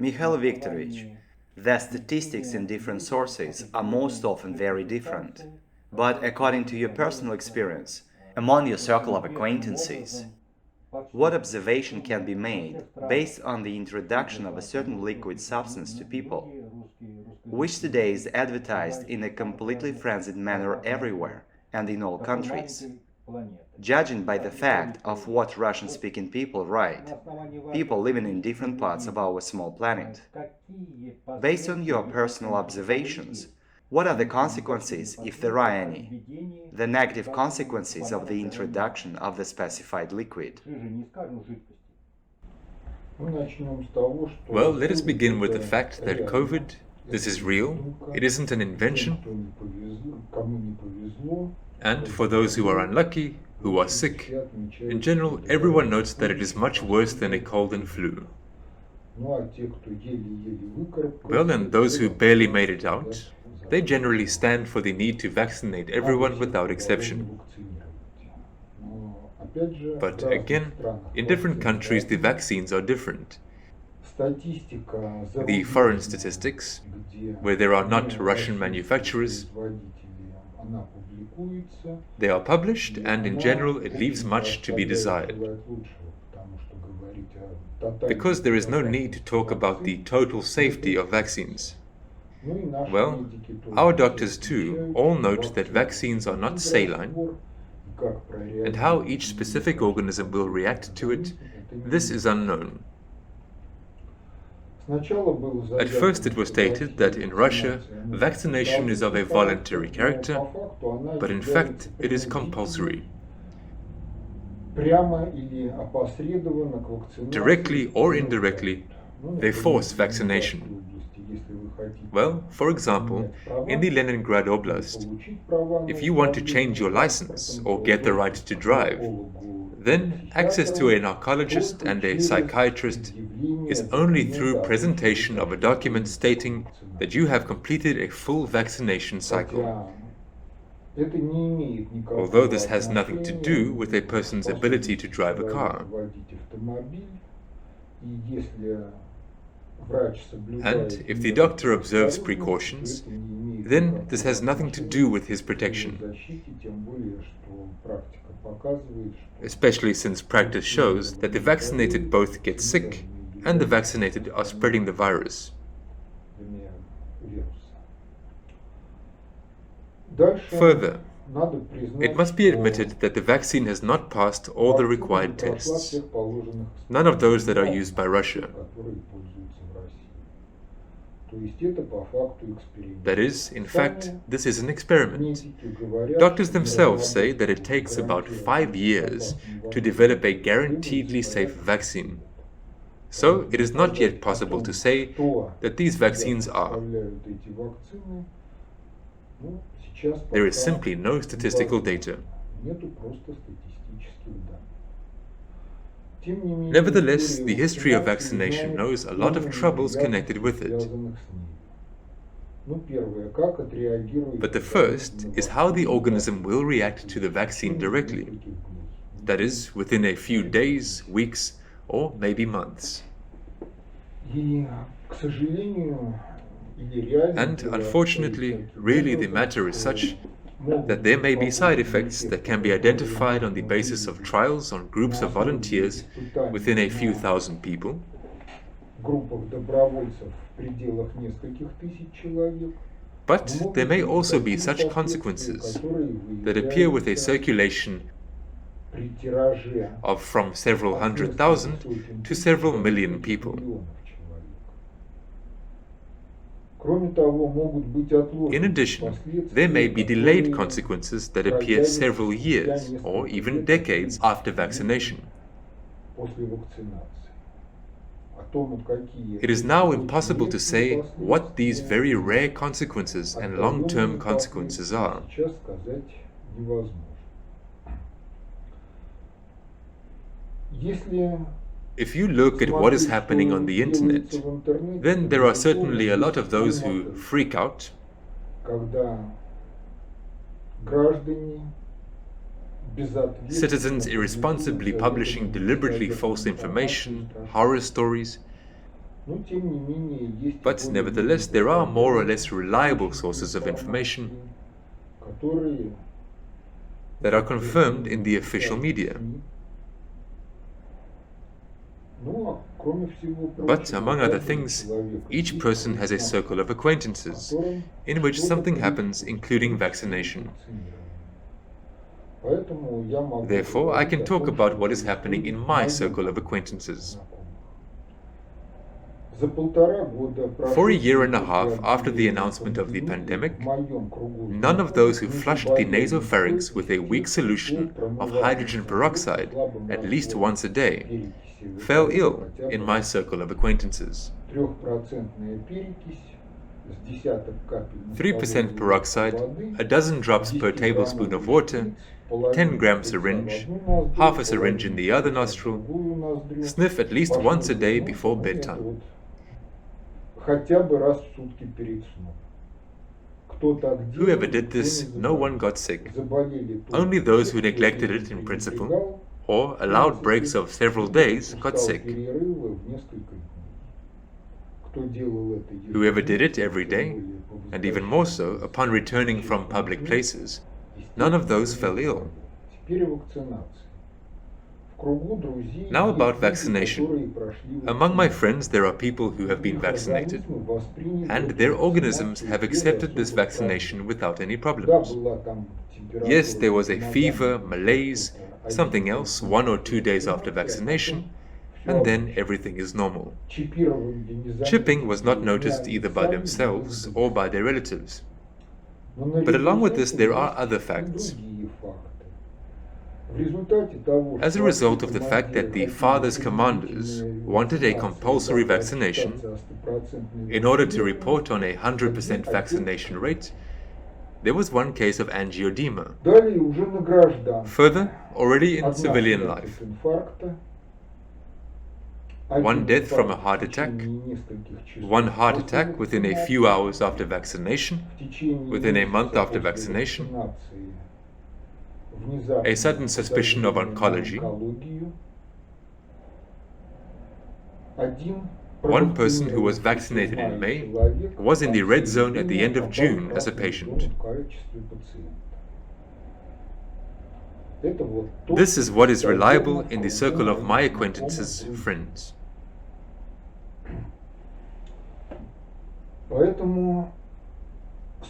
Mikhail Viktorovich, the statistics in different sources are most often very different. But according to your personal experience, among your circle of acquaintances, what observation can be made based on the introduction of a certain liquid substance to people, which today is advertised in a completely frenzied manner everywhere and in all countries? Judging by the fact of what Russian-speaking people write, people living in different parts of our small planet. Based on your personal observations, what are the consequences, if there are any, the negative consequences of the introduction of the specified liquid? Well, let us begin with the fact that COVID, this is real, it isn't an invention, and for those who are unlucky, who are sick, in general, everyone notes that it is much worse than a cold and flu. Well, and those who barely made it out, they generally stand for the need to vaccinate everyone without exception. But again, in different countries the vaccines are different. The foreign statistics, where there are not Russian manufacturers, they are published, and in general it leaves much to be desired. Because there is no need to talk about the total safety of vaccines. Well, our doctors too all note that vaccines are not saline, and how each specific organism will react to it, this is unknown. At first it was stated that in Russia, vaccination is of a voluntary character, but in fact it is compulsory. Directly or indirectly, they force vaccination. Well, for example, in the Leningrad Oblast, if you want to change your license or get the right to drive, then access to a narcologist and a psychiatrist is only through presentation of a document stating that you have completed a full vaccination cycle. Although this has nothing to do with a person's ability to drive a car. And if the doctor observes precautions, then this has nothing to do with his protection. Especially since practice shows that the vaccinated both get sick and the vaccinated are spreading the virus. Further, it must be admitted that the vaccine has not passed all the required tests, none of those that are used by Russia. That is, in fact, this is an experiment. Doctors themselves say that it takes about 5 years to develop a guaranteedly safe vaccine. So it is not yet possible to say that these vaccines are. There is simply no statistical data. Nevertheless, the history of vaccination knows a lot of troubles connected with it. But the first is how the organism will react to the vaccine directly. That is, within a few days, weeks, or maybe months. And unfortunately, really the matter is such that there may be side effects that can be identified on the basis of trials on groups of volunteers within a few thousand people, but there may also be such consequences that appear with a circulation of from several 100,000 to several million people. In addition, there may be delayed consequences that appear several years or even decades after vaccination. It is now impossible to say what these very rare consequences and long-term consequences are. If you look at what is happening on the internet, then there are certainly a lot of those who freak out, citizens irresponsibly publishing deliberately false information, horror stories, But nevertheless, there are more or less reliable sources of information that are confirmed in the official media. But, among other things, each person has a circle of acquaintances in which something happens, including vaccination. Therefore, I can talk about what is happening in my circle of acquaintances. For a year and a half after the announcement of the pandemic, none of those who flushed the nasopharynx with a weak solution of hydrogen peroxide at least once a day fell ill in my circle of acquaintances. 3% peroxide, a dozen drops per tablespoon of water, 10 gram syringe, half a syringe in the other nostril, sniff at least once a day before bedtime. Whoever did this, no one got sick. Only those who neglected it in principle, or allowed breaks of several days, got sick. Whoever did it every day, and even more so upon returning from public places, none of those fell ill. Now about vaccination. Among my friends there are people who have been vaccinated, and their organisms have accepted this vaccination without any problems. Yes, there was a fever, malaise, something else 1 or 2 days after vaccination, and then everything is normal. Chipping was not noticed either by themselves or by their relatives. But along with this there are other facts. As a result of the fact that the Father's commanders wanted a compulsory vaccination in order to report on a 100% vaccination rate, there was one case of angioedema. Further, already in civilian life, one death from a heart attack, one heart attack within a few hours after vaccination, within a month after vaccination, a sudden suspicion of oncology, one person who was vaccinated in May was in the red zone at the end of June as a patient. This is what is reliable in the circle of my acquaintances, friends.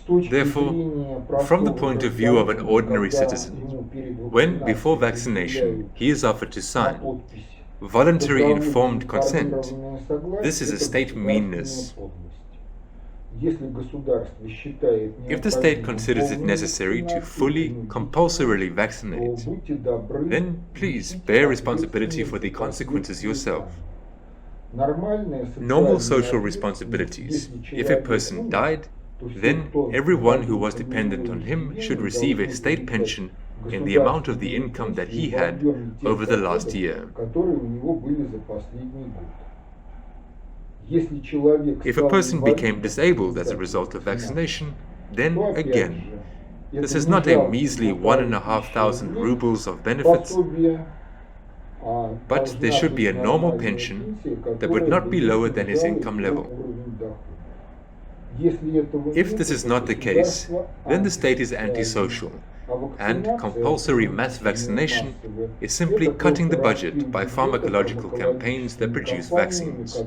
Therefore, from the point of view of an ordinary citizen, when, before vaccination, he is offered to sign voluntary informed consent, this is a state meanness. If the state considers it necessary to fully, compulsorily vaccinate, then please bear responsibility for the consequences yourself. Normal social responsibilities. If a person died, then everyone who was dependent on him should receive a state pension in the amount of the income that he had over the last year. If a person became disabled as a result of vaccination, then again, this is not a measly 1,500 rubles of benefits, but there should be a normal pension that would not be lower than his income level. If this is not the case, then the state is antisocial, and compulsory mass vaccination is simply cutting the budget by pharmacological campaigns that produce vaccines.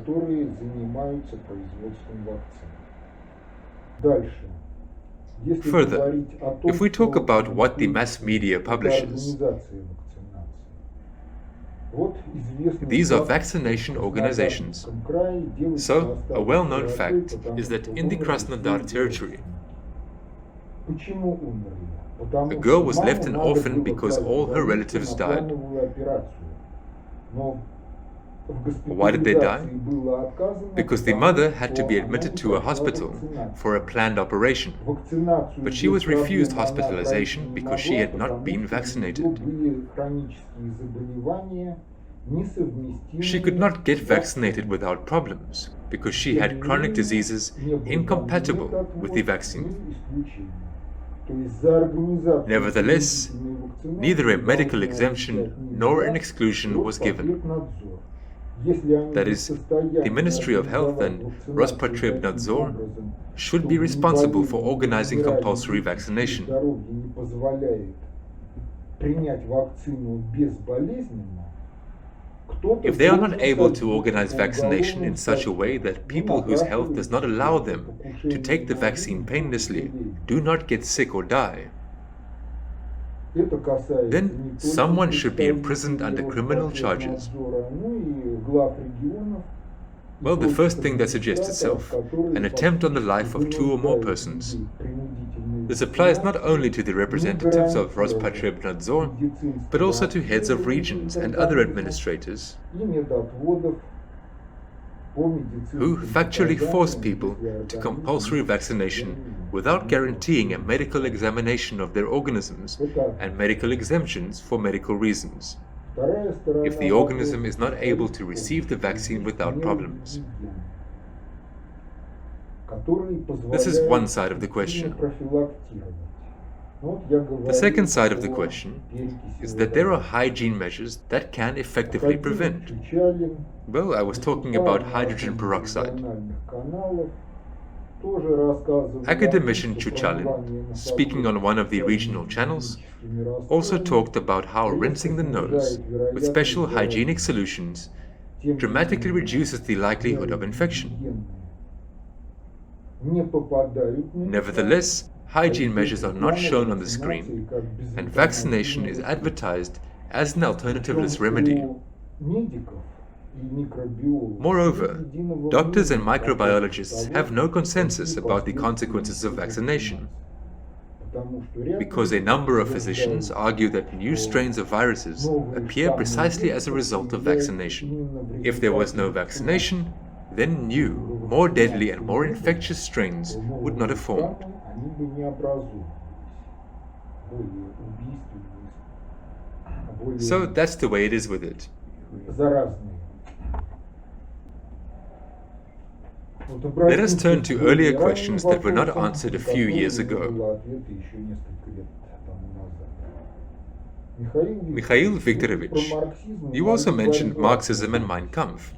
Further, if we talk about what the mass media publishes, these are vaccination organizations. So, a well-known fact is that in the Krasnodar territory, a girl was left an orphan because all her relatives died. Why did they die? Because the mother had to be admitted to a hospital for a planned operation, but she was refused hospitalization because she had not been vaccinated. She could not get vaccinated without problems because she had chronic diseases incompatible with the vaccine. Nevertheless, neither a medical exemption nor an exclusion was given. That is, the Ministry of Health and Rospotrебnadzor should be responsible for organizing compulsory vaccination. If they are not able to organize vaccination in such a way that people whose health does not allow them to take the vaccine painlessly do not get sick or die, then someone should be imprisoned under criminal charges. Well, the first thing that suggests itself, an attempt on the life of 2 or more persons. This applies not only to the representatives of Rospotrебnadzor, but also to heads of regions and other administrators who factually force people to compulsory vaccination without guaranteeing a medical examination of their organisms and medical exemptions for medical reasons, if the organism is not able to receive the vaccine without problems. This is one side of the question. The second side of the question is that there are hygiene measures that can effectively prevent. Well, I was talking about hydrogen peroxide. Academician Chuchalin, speaking on one of the regional channels, also talked about how rinsing the nose with special hygienic solutions dramatically reduces the likelihood of infection. Nevertheless, hygiene measures are not shown on the screen, and vaccination is advertised as an alternativeless remedy. Moreover, doctors and microbiologists have no consensus about the consequences of vaccination, because a number of physicians argue that new strains of viruses appear precisely as a result of vaccination. If there was no vaccination, then new, more deadly and more infectious strains would not have formed. So that's the way it is with it. Let us turn to earlier questions that were not answered a few years ago. Mikhail Viktorovich, you also mentioned Marxism and Mein Kampf.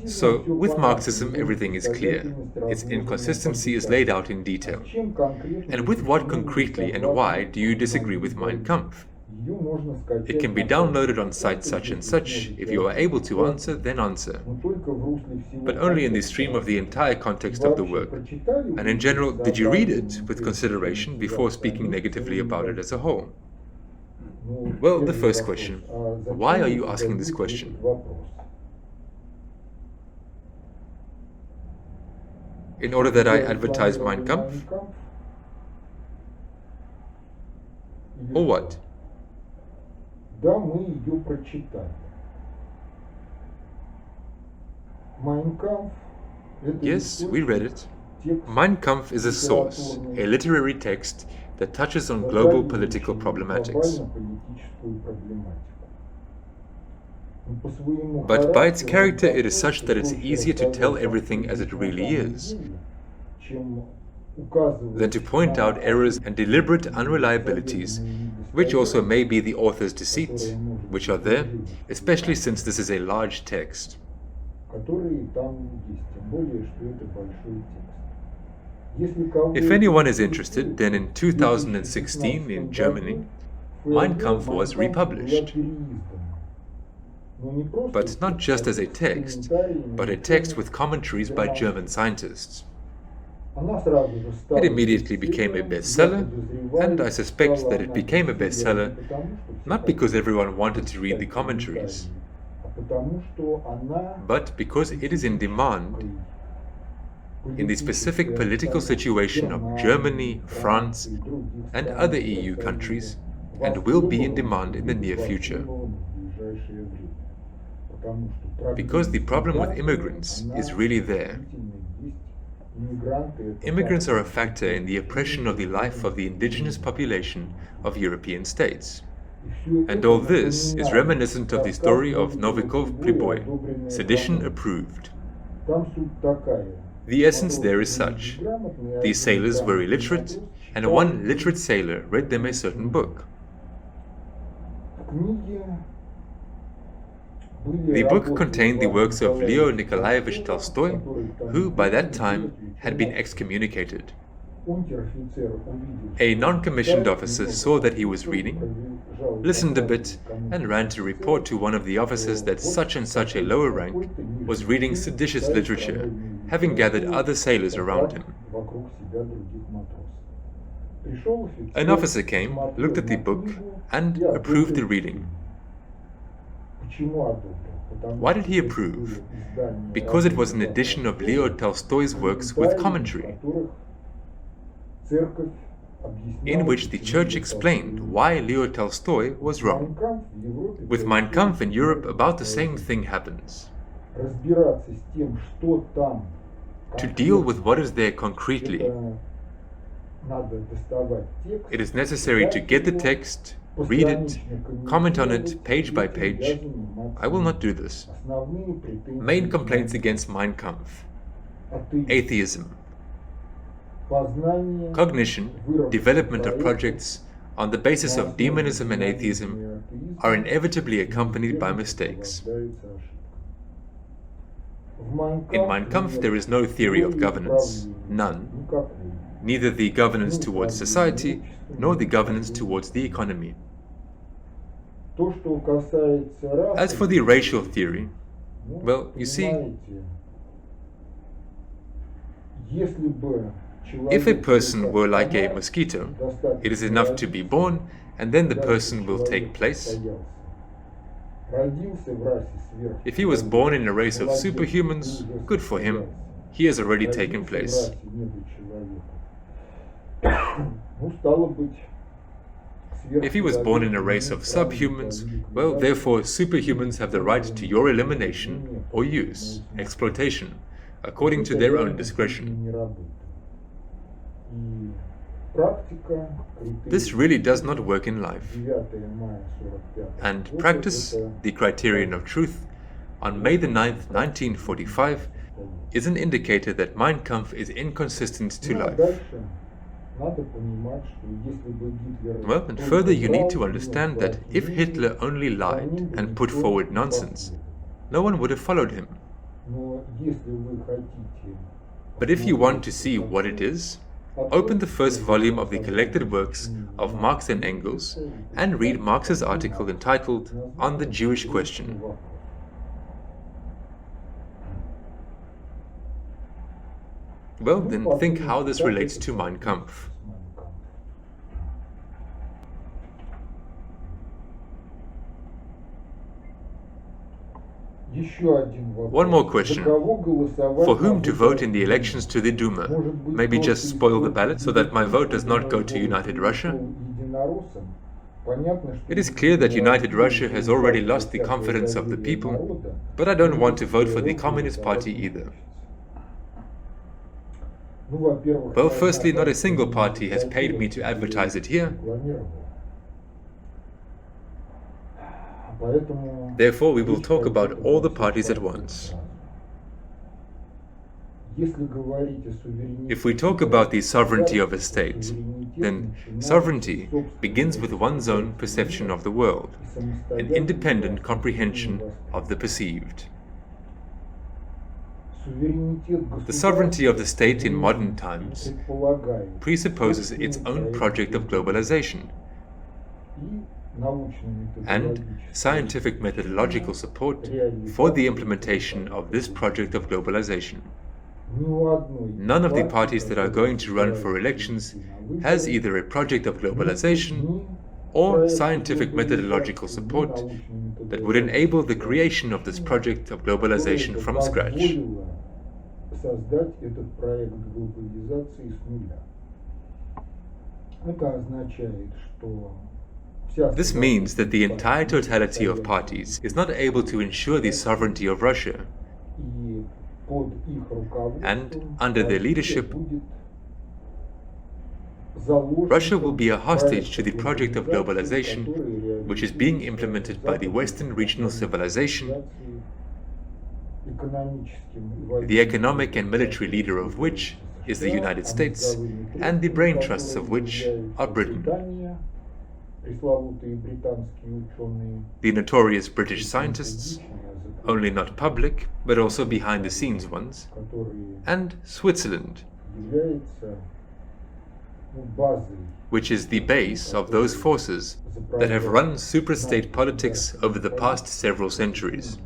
So, with Marxism everything is clear. Its inconsistency is laid out in detail. And with what concretely and why do you disagree with Mein Kampf? It can be downloaded on site such and such. If you are able to answer, then answer. But only in the stream of the entire context of the work. And in general, did you read it with consideration before speaking negatively about it as a whole? Well, the first question. Why are you asking this question? In order that I advertise Mein Kampf? Or what? Yes, we read it. Mein Kampf is a source, a literary text that touches on global political problematics. But by its character it is such that it's easier to tell everything as it really is than to point out errors and deliberate unreliabilities, which also may be the author's deceit, which are there, especially since this is a large text. If anyone is interested, then in 2016 in Germany, Mein Kampf was republished. But not just as a text, but a text with commentaries by German scientists. It immediately became a bestseller, and I suspect that it became a bestseller not because everyone wanted to read the commentaries, but because it is in demand in the specific political situation of Germany, France, and other EU countries, and will be in demand in the near future. Because the problem with immigrants is really there. Immigrants are a factor in the oppression of the life of the indigenous population of European states. And all this is reminiscent of the story of Novikov-Priboi, sedition approved. The essence there is such. These sailors were illiterate, and one literate sailor read them a certain book. The book contained the works of Leo Nikolaevich Tolstoy, who by that time had been excommunicated. A non-commissioned officer saw that he was reading, listened a bit, and ran to report to one of the officers that such and such a lower rank was reading seditious literature, having gathered other sailors around him. An officer came, looked at the book, and approved the reading. Why did he approve? Because it was an edition of Leo Tolstoy's works with commentary, in which the Church explained why Leo Tolstoy was wrong. With Mein Kampf in Europe, about the same thing happens. To deal with what is there concretely, it is necessary to get the text, read it, comment on it page by page. I will not do this. Main complaints against Mein Kampf: atheism, cognition, development of projects on the basis of demonism and atheism are inevitably accompanied by mistakes. In Mein Kampf there is no theory of governance, none, neither the governance towards society nor the governance towards the economy. As for the racial theory, well, you see, if a person were like a mosquito, it is enough to be born and then the person will take place. If he was born in a race of superhumans, good for him, he has already taken place. If he was born in a race of subhumans, well, therefore superhumans have the right to your elimination or use, exploitation, according to their own discretion. This really does not work in life. And practice, the criterion of truth, on May the 9th, 1945, is an indicator that Mein Kampf is inconsistent to life. Well, and further you need to understand that if Hitler only lied and put forward nonsense, no one would have followed him. But if you want to see what it is, open the first volume of the collected works of Marx and Engels and read Marx's article entitled On the Jewish Question. Well, then think how this relates to Mein Kampf. One more question. For whom to vote in the elections to the Duma? Maybe just spoil the ballot so that my vote does not go to United Russia? It is clear that United Russia has already lost the confidence of the people, but I don't want to vote for the Communist Party either. Well, firstly, not a single party has paid me to advertise it here. Therefore, we will talk about all the parties at once. If we talk about the sovereignty of a state, then sovereignty begins with one's own perception of the world, an independent comprehension of the perceived. The sovereignty of the state in modern times presupposes its own project of globalization and scientific methodological support for the implementation of this project of globalization. None of the parties that are going to run for elections has either a project of globalization or scientific methodological support that would enable the creation of this project of globalization from scratch. This means that the entire totality of parties is not able to ensure the sovereignty of Russia, and under their leadership, Russia will be a hostage to the project of globalization, which is being implemented by the Western regional civilization, the economic and military leader of which is the United States, and the brain trusts of which are Britain. The notorious British scientists, only not public, but also behind the scenes ones, and Switzerland, which is the base of those forces that have run superstate politics over the past several centuries.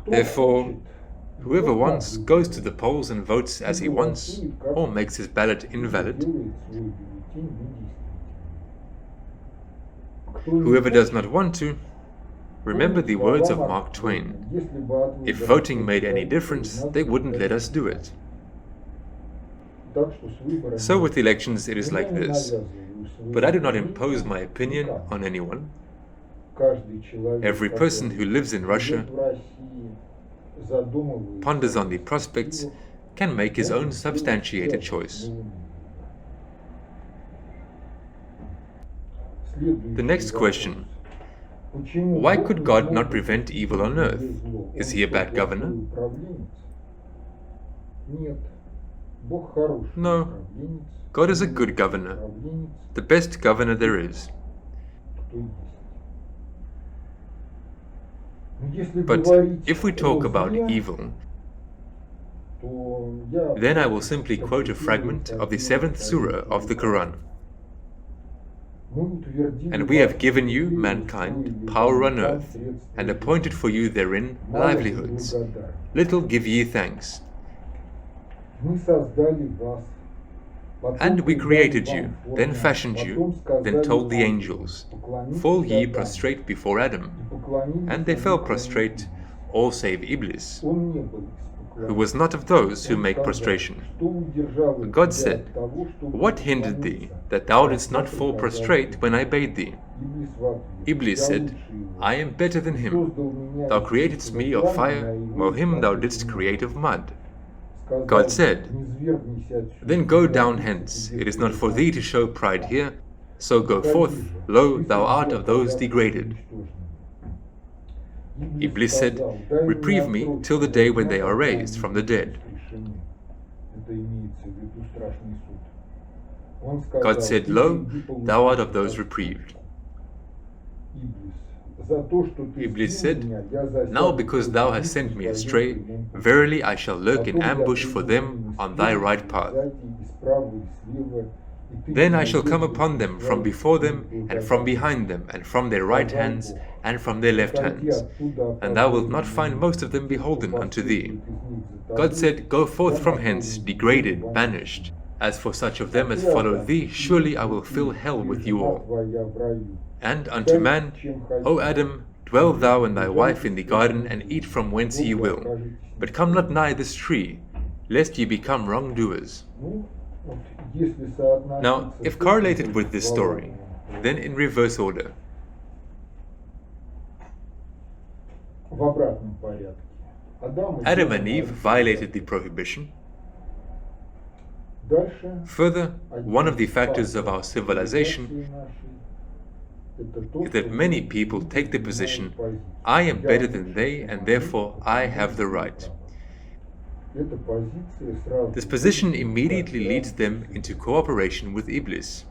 Therefore, whoever wants goes to the polls and votes as he wants, or makes his ballot invalid. Whoever does not want to, remember the words of Mark Twain: if voting made any difference, they wouldn't let us do it. So with elections it is like this, but I do not impose my opinion on anyone. Every person who lives in Russia, ponders on the prospects, can make his own substantiated choice. The next question: why could God not prevent evil on earth? Is he a bad governor? No, God is a good governor, the best governor there is. But if we talk about evil, then I will simply quote a fragment of the 7th surah of the Quran. And we have given you, mankind, power on earth, and appointed for you therein livelihoods. Little give ye thanks. And we created you, then fashioned you, then told the angels, fall ye prostrate before Adam. And they fell prostrate, all save Iblis, who was not of those who make prostration. God said, what hindered thee, that thou didst not fall prostrate when I bade thee? Iblis said, I am better than him. Thou createdst me of fire, while him thou didst create of mud. God said, then go down hence, it is not for thee to show pride here, so go forth, lo, thou art of those degraded. Iblis said, reprieve me till the day when they are raised from the dead. God said, lo, thou art of those reprieved. Iblis said, now because thou hast sent me astray, verily I shall lurk in ambush for them on thy right path. Then I shall come upon them from before them, and from behind them, and from their right hands, and from their left hands, and thou wilt not find most of them beholden unto thee. God said, go forth from hence, degraded, banished. As for such of them as follow thee, surely I will fill hell with you all. And unto man, O Adam, dwell thou and thy wife in the garden, and eat from whence ye will, but come not nigh this tree, lest ye become wrongdoers. Now, if correlated with this story, then in reverse order. Adam and Eve violated the prohibition. Further, one of the factors of our civilization is that many people take the position, I am better than they and therefore I have the right. This position immediately leads them into cooperation with Iblis,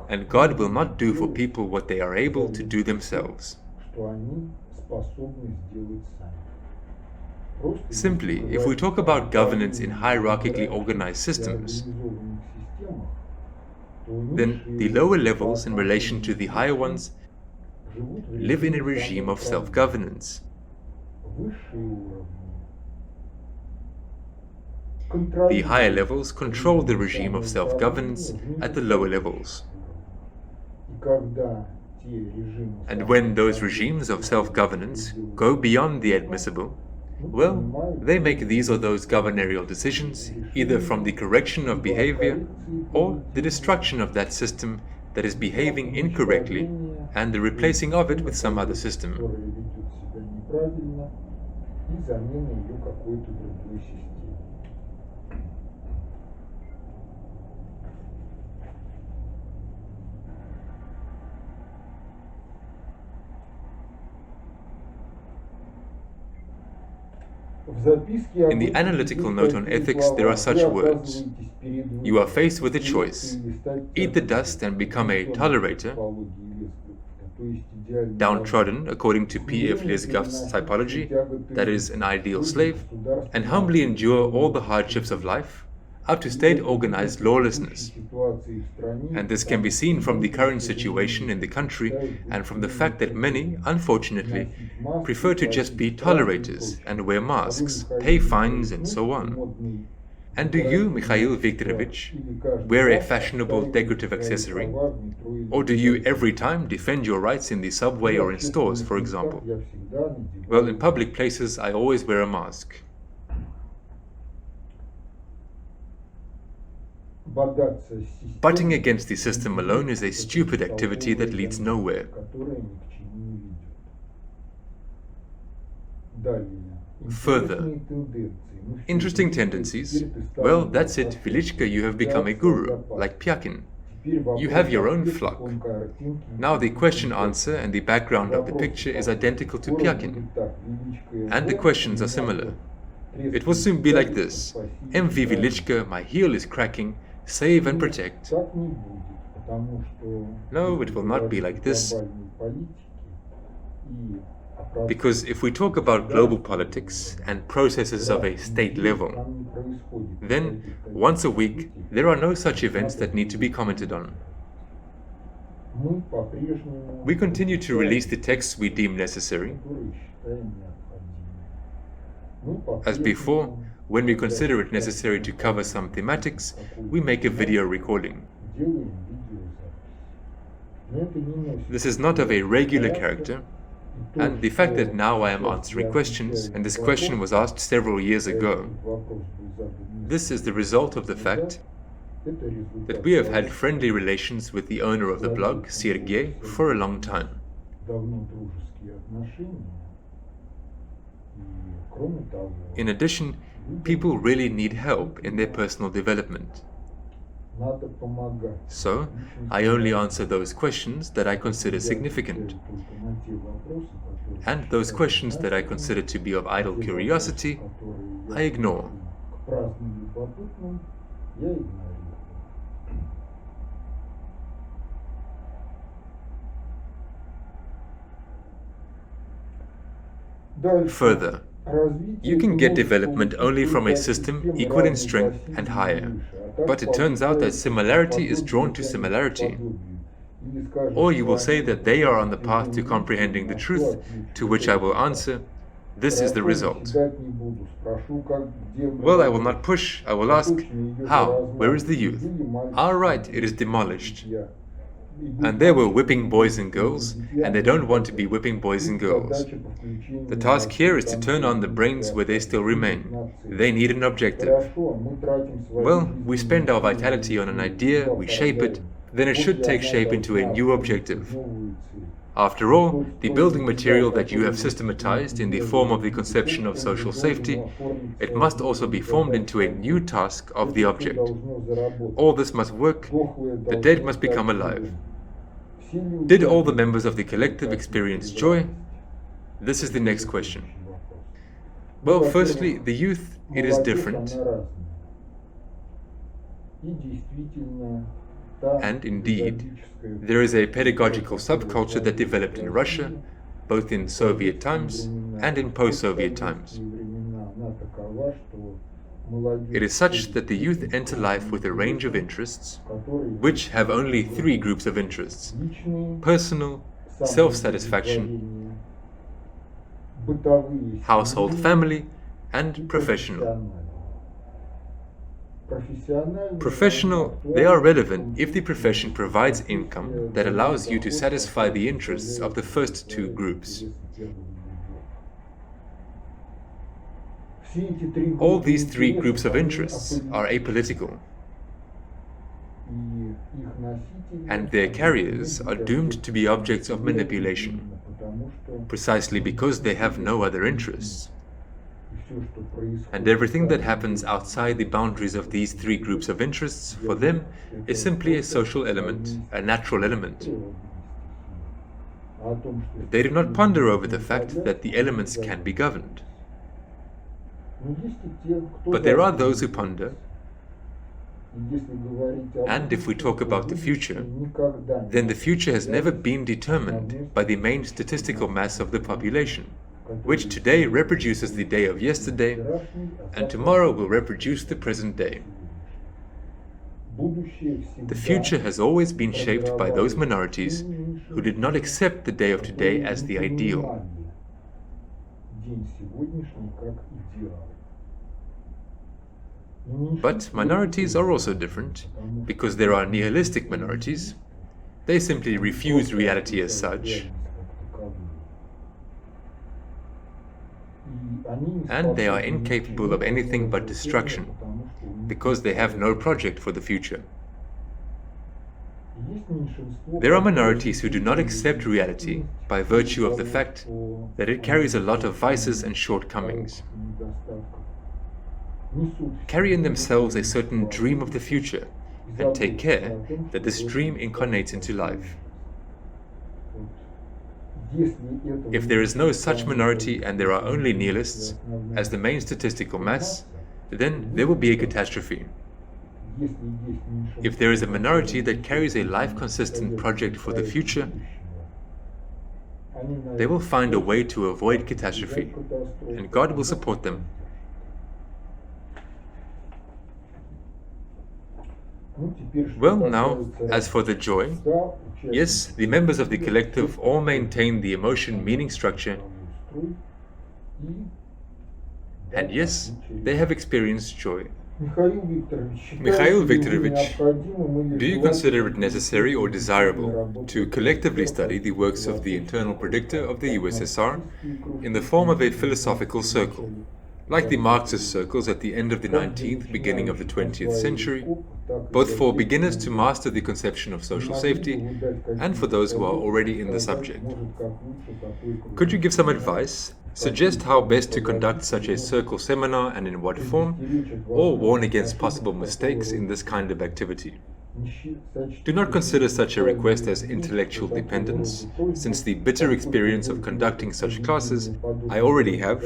and God will not do for people what they are able to do themselves. Simply, if we talk about governance in hierarchically organized systems, then the lower levels in relation to the higher ones live in a regime of self-governance. The higher levels control the regime of self-governance at the lower levels. And when those regimes of self-governance go beyond the admissible, well, they make these or those governorial decisions either from the correction of behavior or the destruction of that system that is behaving incorrectly and the replacing of it with some other system. In the analytical note on ethics, there are such words. You are faced with a choice. Eat the dust and become a tolerator, downtrodden according to P.F. Lesgaf's typology, that is, an ideal slave, and humbly endure all the hardships of life, up to state-organized lawlessness. And this can be seen from the current situation in the country and from the fact that many, unfortunately, prefer to just be tolerators and wear masks, pay fines and so on. And do you, Mikhail Viktorovich, wear a fashionable decorative accessory? Or do you every time defend your rights in the subway or in stores, for example? Well, in public places I always wear a mask. Butting against the system alone is a stupid activity that leads nowhere. Further, interesting tendencies. Well, that's it, Velichko, you have become a guru, like Pyakin. You have your own flock. Now the question-answer and the background of the picture is identical to Pyakin. And the questions are similar. It will soon be like this. MV Velichko, my heel is cracking. Save and protect. No, it will not be like this. Because if we talk about global politics and processes of a state level, then once a week there are no such events that need to be commented on. We continue to release the texts we deem necessary. As before, when we consider it necessary to cover some thematics, we make a video recording. This is not of a regular character, and the fact that now I am answering questions, and this question was asked several years ago, this is the result of the fact that we have had friendly relations with the owner of the blog, Sergei, for a long time. In addition, people really need help in their personal development. So, I only answer those questions that I consider significant. And those questions that I consider to be of idle curiosity, I ignore. Further, you can get development only from a system equal in strength and higher. But it turns out that similarity is drawn to similarity. Or you will say that they are on the path to comprehending the truth, to which I will answer, this is the result. Well, I will not push, I will ask, how? Where is the youth? All right, it is demolished. And there were whipping boys and girls, and they don't want to be whipping boys and girls. The task here is to turn on the brains where they still remain. They need an objective. Well, we spend our vitality on an idea, we shape it, then it should take shape into a new objective. After all, the building material that you have systematized in the form of the conception of social safety, it must also be formed into a new task of the object. All this must work, the dead must become alive. Did all the members of the collective experience joy? This is the next question. Well, firstly, the youth, it is different. And indeed, there is a pedagogical subculture that developed in Russia, both in Soviet times and in post-Soviet times. It is such that the youth enter life with a range of interests, which have only three groups of interests: personal, self-satisfaction, household family, and professional. Professional, they are relevant if the profession provides income that allows you to satisfy the interests of the first two groups. All these three groups of interests are apolitical, and their carriers are doomed to be objects of manipulation, precisely because they have no other interests. And everything that happens outside the boundaries of these three groups of interests, for them, is simply a social element, a natural element. They do not ponder over the fact that the elements can be governed. But there are those who ponder, and if we talk about the future, then the future has never been determined by the main statistical mass of the population, which today reproduces the day of yesterday, and tomorrow will reproduce the present day. The future has always been shaped by those minorities who did not accept the day of today as the ideal. But minorities are also different, because there are nihilistic minorities. They simply refuse reality as such, and they are incapable of anything but destruction, because they have no project for the future. There are minorities who do not accept reality by virtue of the fact that it carries a lot of vices and shortcomings, carry in themselves a certain dream of the future, and take care that this dream incarnates into life. If there is no such minority and there are only nihilists as the main statistical mass, then there will be a catastrophe. If there is a minority that carries a life-consistent project for the future, they will find a way to avoid catastrophe, and God will support them. Well, now, as for the joy, yes, the members of the collective all maintain the emotion-meaning structure, and yes, they have experienced joy. Mikhail Viktorovich, do you consider it necessary or desirable to collectively study the works of the internal predictor of the USSR in the form of a philosophical circle, like the Marxist circles at the end of the 19th, beginning of the 20th century, both for beginners to master the conception of social safety and for those who are already in the subject? Could you give some advice, suggest how best to conduct such a circle seminar and in what form, or warn against possible mistakes in this kind of activity? Do not consider such a request as intellectual dependence, since the bitter experience of conducting such classes I already have.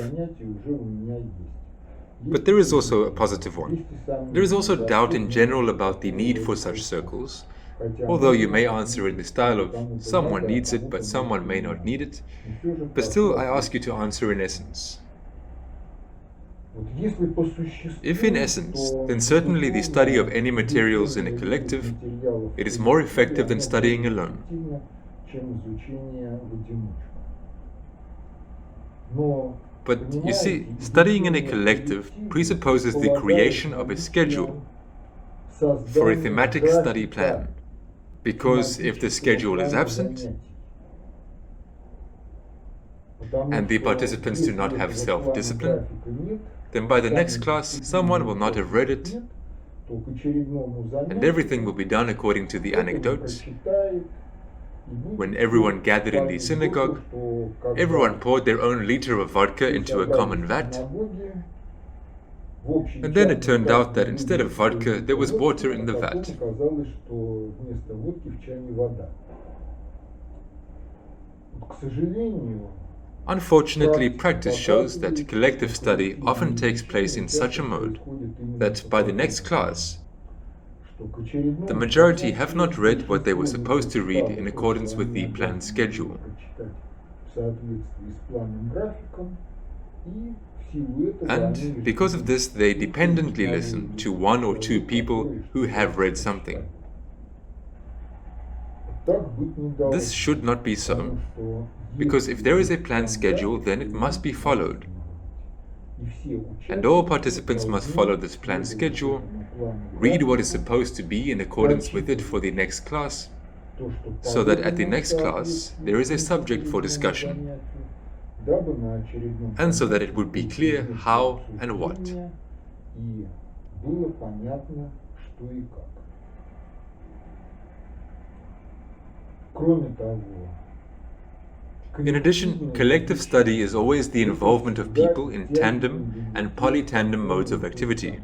But there is also a positive one. There is also doubt in general about the need for such circles, although you may answer in the style of someone needs it but someone may not need it, but still I ask you to answer in essence. If in essence, then certainly the study of any materials in a collective, it is more effective than studying alone. But you see, studying in a collective presupposes the creation of a schedule for a thematic study plan, because if the schedule is absent, and the participants do not have self-discipline, then by the next class someone will not have read it, and everything will be done according to the anecdotes. When everyone gathered in the synagogue, everyone poured their own liter of vodka into a common vat, and then it turned out that instead of vodka there was water in the vat. Unfortunately, practice shows that collective study often takes place in such a mode that by the next class, the majority have not read what they were supposed to read in accordance with the planned schedule. And because of this, they dependently listen to one or two people who have read something. This should not be so, because if there is a planned schedule, then it must be followed. And all participants must follow this planned schedule, read what is supposed to be in accordance with it for the next class, so that at the next class there is a subject for discussion, and so that it would be clear how and what. In addition, collective study is always the involvement of people in tandem and polytandem modes of activity.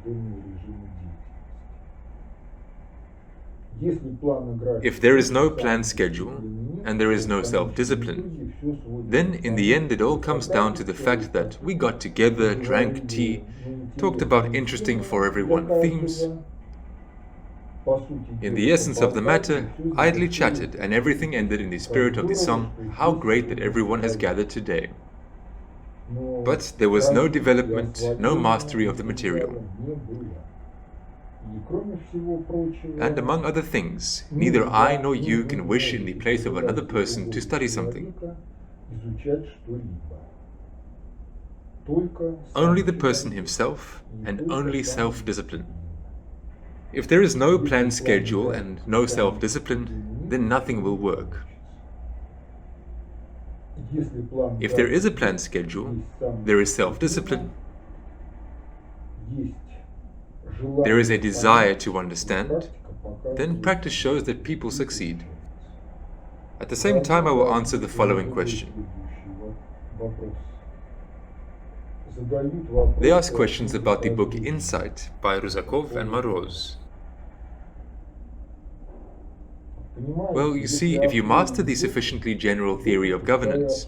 If there is no planned schedule, and there is no self-discipline, then in the end it all comes down to the fact that we got together, drank tea, talked about interesting for everyone themes. In the essence of the matter, idly chatted, and everything ended in the spirit of the song, "How great that everyone has gathered today." But there was no development, no mastery of the material. And among other things, neither I nor you can wish in the place of another person to study something. Only the person himself, and only self-discipline. If there is no planned schedule and no self-discipline, then nothing will work. If there is a planned schedule, there is self-discipline, there is a desire to understand, then practice shows that people succeed. At the same time, I will answer the following question. They ask questions about the book Insight by Rusakov and Moroz. Well, you see, if you master the sufficiently general theory of governance,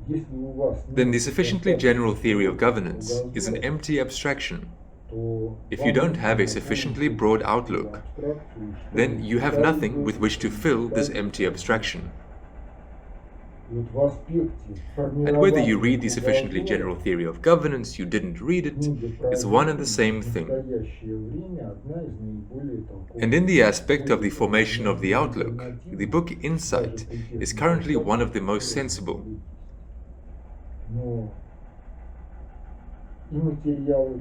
then the sufficiently general theory of governance is an empty abstraction. If you don't have a sufficiently broad outlook, then you have nothing with which to fill this empty abstraction. And whether you read the sufficiently general theory of governance, you didn't read it, is one and the same thing. And in the aspect of the formation of the outlook, the book Insight is currently one of the most sensible.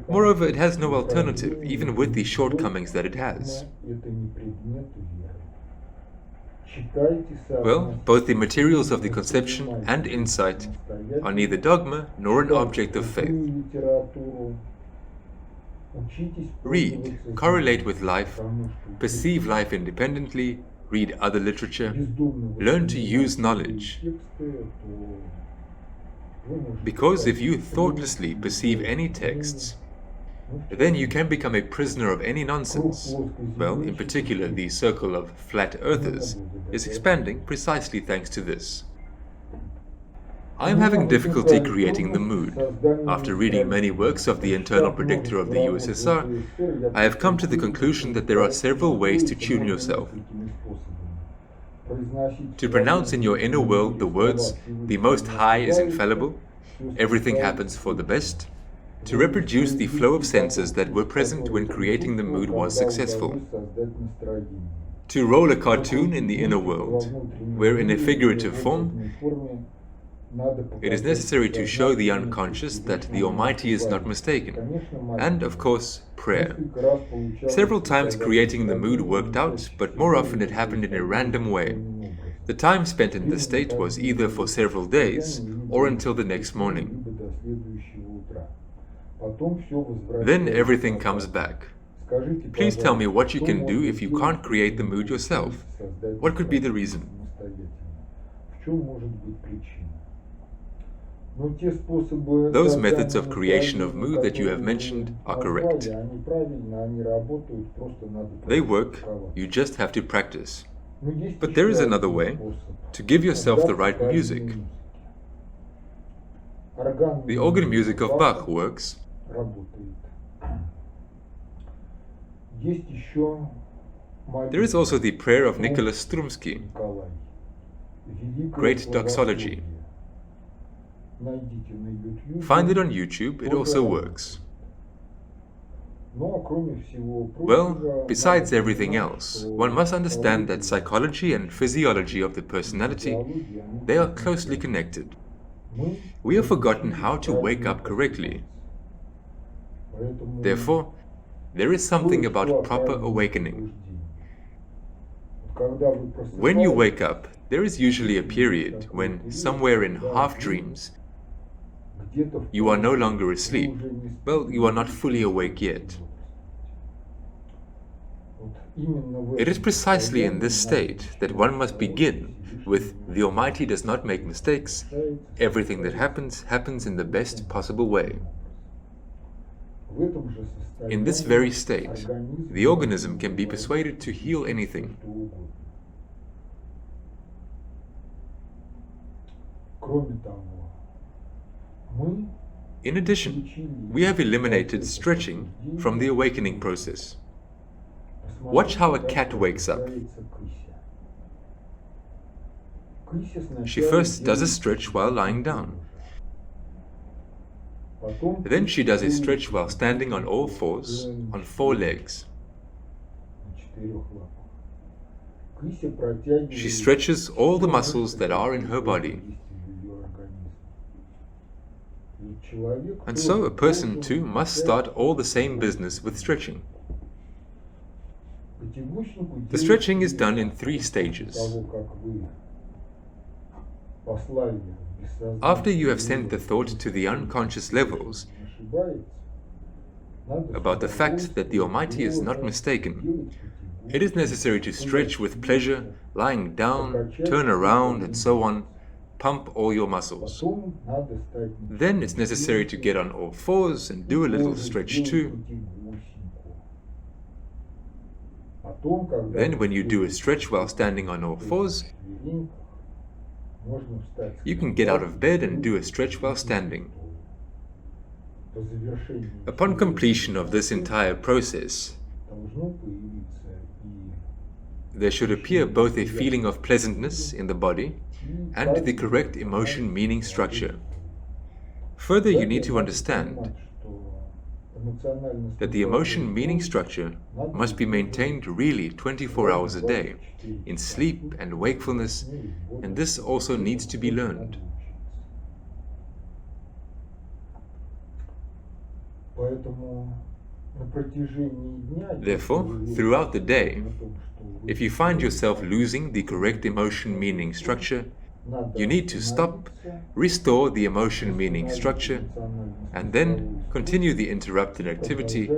Moreover, it has no alternative, even with the shortcomings that it has. Well, both the materials of the conception and insight are neither dogma nor an object of faith. Read, correlate with life, perceive life independently, read other literature, learn to use knowledge. Because if you thoughtlessly perceive any texts, then you can become a prisoner of any nonsense. Well, in particular, the circle of flat earthers is expanding precisely thanks to this. I am having difficulty creating the mood. After reading many works of the internal predictor of the USSR, I have come to the conclusion that there are several ways to tune yourself. To pronounce in your inner world the words, "The Most High is infallible," "Everything happens for the best," to reproduce the flow of senses that were present when creating the mood was successful. To roll a cartoon in the inner world, where in a figurative form, it is necessary to show the unconscious that the Almighty is not mistaken, and, of course, prayer. Several times creating the mood worked out, but more often it happened in a random way. The time spent in this state was either for several days or until the next morning. Then everything comes back. Please tell me what you can do if you can't create the mood yourself. What could be the reason? Those methods of creation of mood that you have mentioned are correct. They work, you just have to practice. But there is another way, to give yourself the right music. The organ music of Bach works. There is also the prayer of Nicholas Strumsky, Great Doxology. Find it on YouTube, it also works. Well, besides everything else, one must understand that psychology and physiology of the personality, they are closely connected. We have forgotten how to wake up correctly. Therefore, there is something about proper awakening. When you wake up, there is usually a period when, somewhere in half-dreams, you are no longer asleep. Well, you are not fully awake yet. It is precisely in this state that one must begin with "The Almighty does not make mistakes. Everything that happens, happens in the best possible way." In this very state, the organism can be persuaded to heal anything. In addition, we have eliminated stretching from the awakening process. Watch how a cat wakes up. She first does a stretch while lying down. Then she does a stretch while standing on all fours, on 4 legs. She stretches all the muscles that are in her body. And so a person too must start all the same business with stretching. The stretching is done in 3 stages. After you have sent the thought to the unconscious levels about the fact that the Almighty is not mistaken, it is necessary to stretch with pleasure, lying down, turn around, and so on, pump all your muscles. Then it's necessary to get on all fours and do a little stretch too. Then when you do a stretch while standing on all fours, you can get out of bed and do a stretch while standing. Upon completion of this entire process, there should appear both a feeling of pleasantness in the body and the correct emotion meaning structure. Further, you need to understand that the emotion meaning structure must be maintained really 24 hours a day, in sleep and wakefulness, and this also needs to be learned. Therefore, throughout the day, if you find yourself losing the correct emotion meaning structure, you need to stop, restore the emotion meaning structure, and then continue the interrupted activity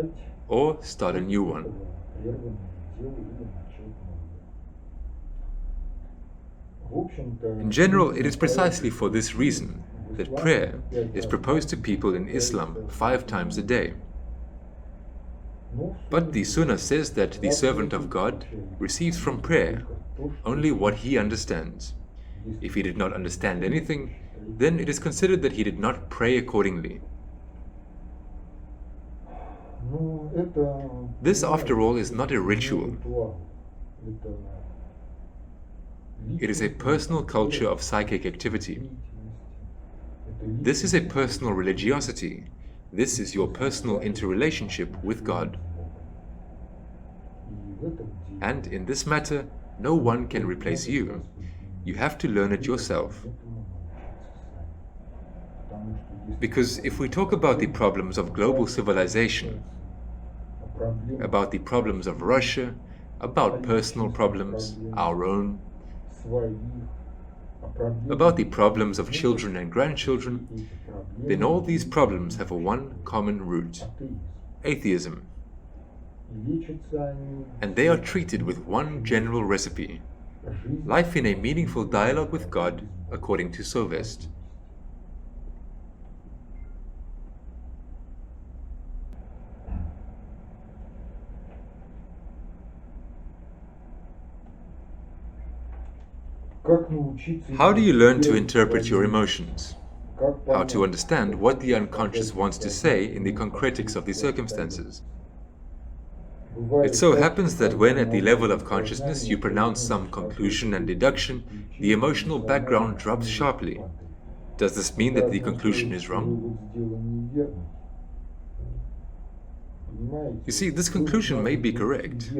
or start a new one. In general, it is precisely for this reason that prayer is proposed to people in Islam 5 times a day. But the Sunnah says that the servant of God receives from prayer only what he understands. If he did not understand anything, then it is considered that he did not pray accordingly. This, after all, is not a ritual. It is a personal culture of psychic activity. This is a personal religiosity. This is your personal interrelationship with God. And in this matter, no one can replace you. You have to learn it yourself. Because if we talk about the problems of global civilization, about the problems of Russia, about personal problems, our own, about the problems of children and grandchildren, then all these problems have one common root: atheism. And they are treated with one general recipe: life in a meaningful dialogue with God according to SOVEST. How do you learn to interpret your emotions? How to understand what the unconscious wants to say in the concretics of the circumstances? It so happens that when at the level of consciousness you pronounce some conclusion and deduction, the emotional background drops sharply. Does this mean that the conclusion is wrong? You see, this conclusion may be correct,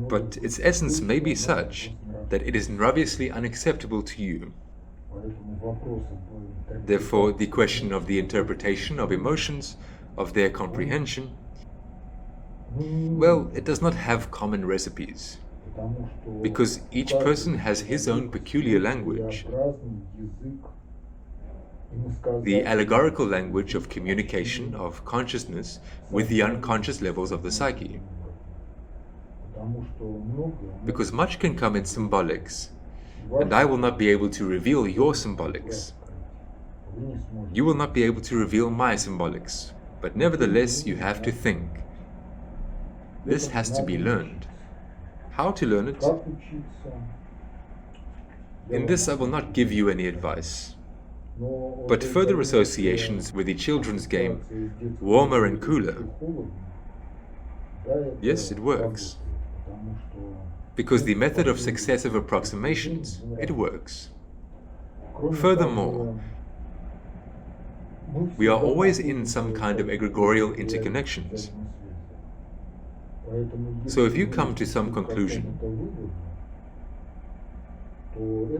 but its essence may be such that it is obviously unacceptable to you. Therefore, the question of the interpretation of emotions, of their comprehension, well, it does not have common recipes, because each person has his own peculiar language, the allegorical language of communication of consciousness with the unconscious levels of the psyche. Because much can come in symbolics, and I will not be able to reveal your symbolics. You will not be able to reveal my symbolics, but nevertheless you have to think. This has to be learned. How to learn it? In this I will not give you any advice. But further associations with the children's game, warmer and cooler, yes, it works. Because the method of successive approximations, it works. Furthermore, we are always in some kind of egregorial interconnections. So if you come to some conclusion,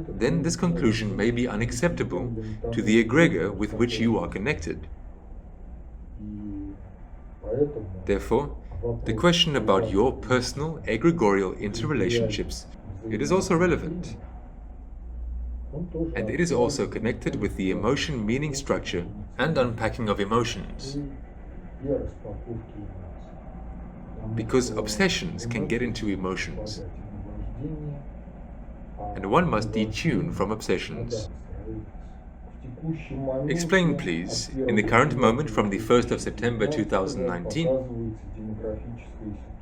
then this conclusion may be unacceptable to the egregor with which you are connected. Therefore, the question about your personal egregorial interrelationships, it is also relevant. And it is also connected with the emotion-meaning structure and unpacking of emotions. Because obsessions can get into emotions. And one must detune from obsessions. Explain, please, in the current moment from the 1st of September 2019,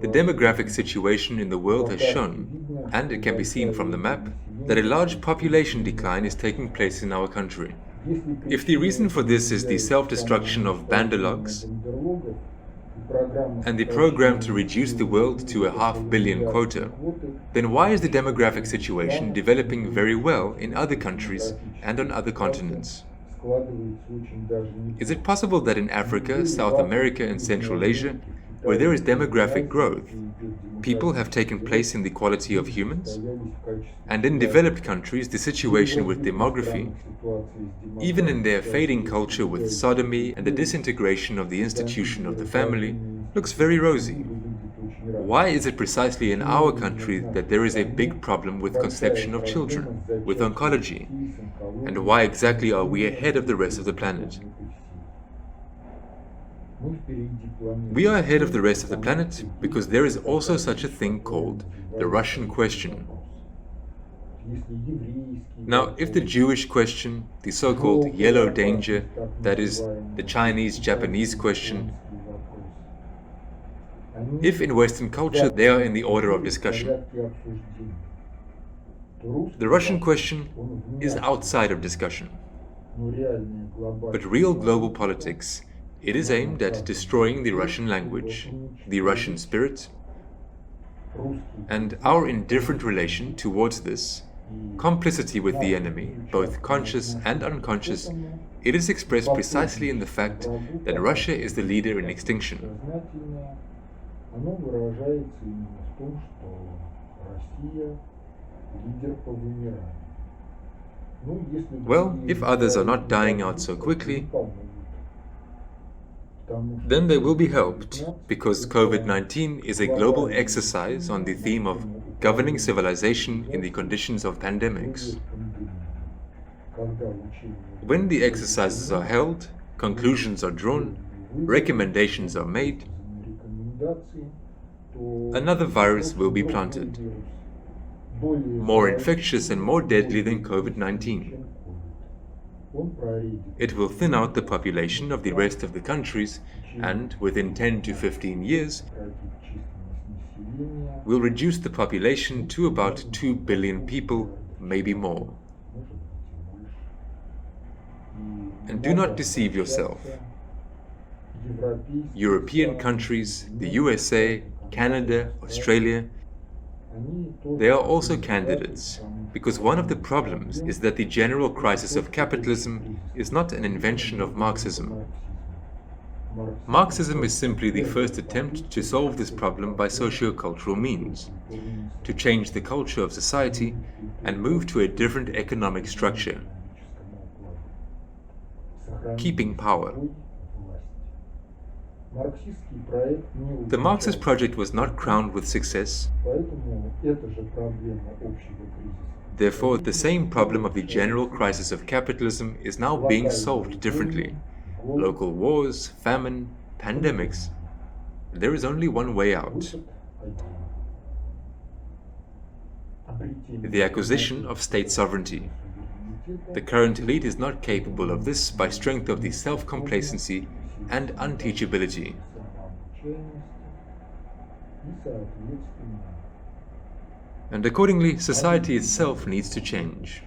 the demographic situation in the world has shown, and it can be seen from the map, that a large population decline is taking place in our country. If the reason for this is the self-destruction of banderlogs and the program to reduce the world to a 500 million quota, then why is the demographic situation developing very well in other countries and on other continents? Is it possible that in Africa, South America and Central Asia, where there is demographic growth, people have taken place in the quality of humans? And in developed countries, the situation with demography, even in their fading culture with sodomy and the disintegration of the institution of the family, looks very rosy. Why is it precisely in our country that there is a big problem with conception of children, with oncology? And why exactly are we ahead of the rest of the planet? We are ahead of the rest of the planet because there is also such a thing called the Russian question. Now, if the Jewish question, the so-called yellow danger, that is, the Chinese-Japanese question, if in Western culture they are in the order of discussion, the Russian question is outside of discussion. But real global politics, it is aimed at destroying the Russian language, the Russian spirit, and our indifferent relation towards this, complicity with the enemy, both conscious and unconscious, it is expressed precisely in the fact that Russia is the leader in extinction. Well, if others are not dying out so quickly, then they will be helped, because COVID-19 is a global exercise on the theme of governing civilization in the conditions of pandemics. When the exercises are held, conclusions are drawn, recommendations are made, another virus will be planted, more infectious and more deadly than COVID-19. It will thin out the population of the rest of the countries and, within 10 to 15 years, will reduce the population to about 2 billion people, maybe more. And do not deceive yourself. European countries, the USA, Canada, Australia, they are also candidates, because one of the problems is that the general crisis of capitalism is not an invention of Marxism. Marxism is simply the first attempt to solve this problem by socio-cultural means, to change the culture of society and move to a different economic structure, keeping power. The Marxist project was not crowned with success. Therefore, the same problem of the general crisis of capitalism is now being solved differently. Local wars, famine, pandemics. There is only one way out. The acquisition of state sovereignty. The current elite is not capable of this by strength of the self-complacency and unteachability. And accordingly, society itself needs to change.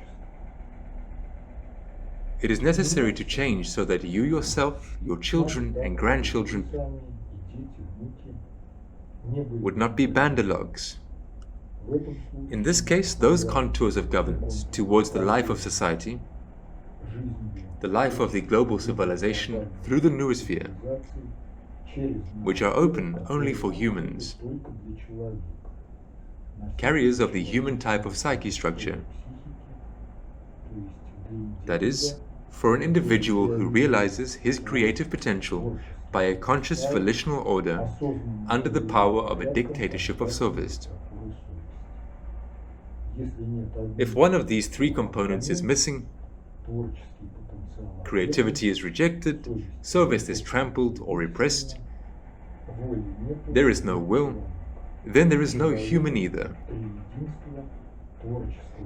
It is necessary to change so that you yourself, your children and grandchildren would not be bandalogs. In this case, those contours of governance towards the life of society, the life of the global civilization through the noosphere, which are open only for humans, carriers of the human type of psyche structure. That is, for an individual who realizes his creative potential by a conscious volitional order under the power of a dictatorship of SOVEST. If one of these three components is missing, creativity is rejected, SOVEST is trampled or repressed, there is no will, then there is no human either.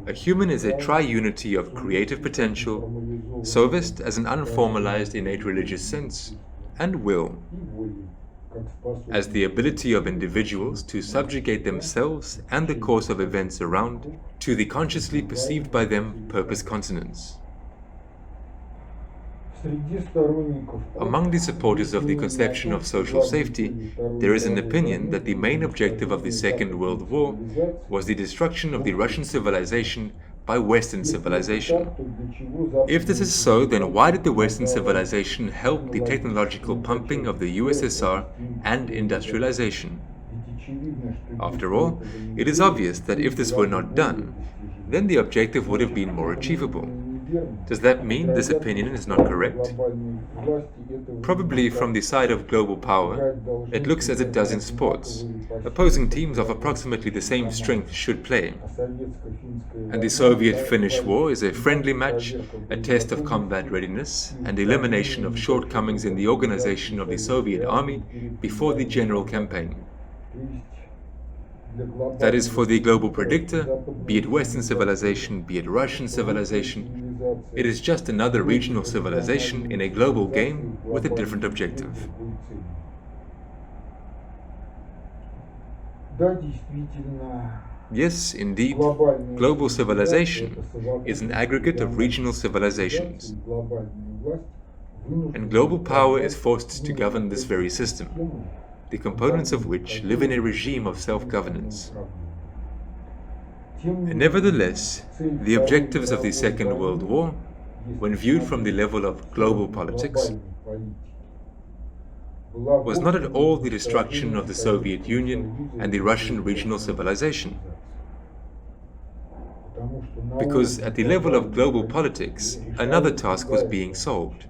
A human is a triunity of creative potential, SOVEST as an unformalized innate religious sense, and will, as the ability of individuals to subjugate themselves and the course of events around to the consciously perceived by them purpose consonance. Among the supporters of the conception of social safety, there is an opinion that the main objective of the Second World War was the destruction of the Russian civilization by Western civilization. If this is so, then why did the Western civilization help the technological pumping of the USSR and industrialization? After all, it is obvious that if this were not done, then the objective would have been more achievable. Does that mean this opinion is not correct? Probably from the side of global power, it looks as it does in sports. Opposing teams of approximately the same strength should play. And the Soviet-Finnish War is a friendly match, a test of combat readiness, and elimination of shortcomings in the organization of the Soviet army before the general campaign. That is, for the global predictor, be it Western civilization, be it Russian civilization, it is just another regional civilization in a global game with a different objective. Yes, indeed, global civilization is an aggregate of regional civilizations, and global power is forced to govern this very system, the components of which live in a regime of self-governance. Nevertheless, the objectives of the Second World War, when viewed from the level of global politics, was not at all the destruction of the Soviet Union and the Russian regional civilization. Because at the level of global politics, another task was being solved,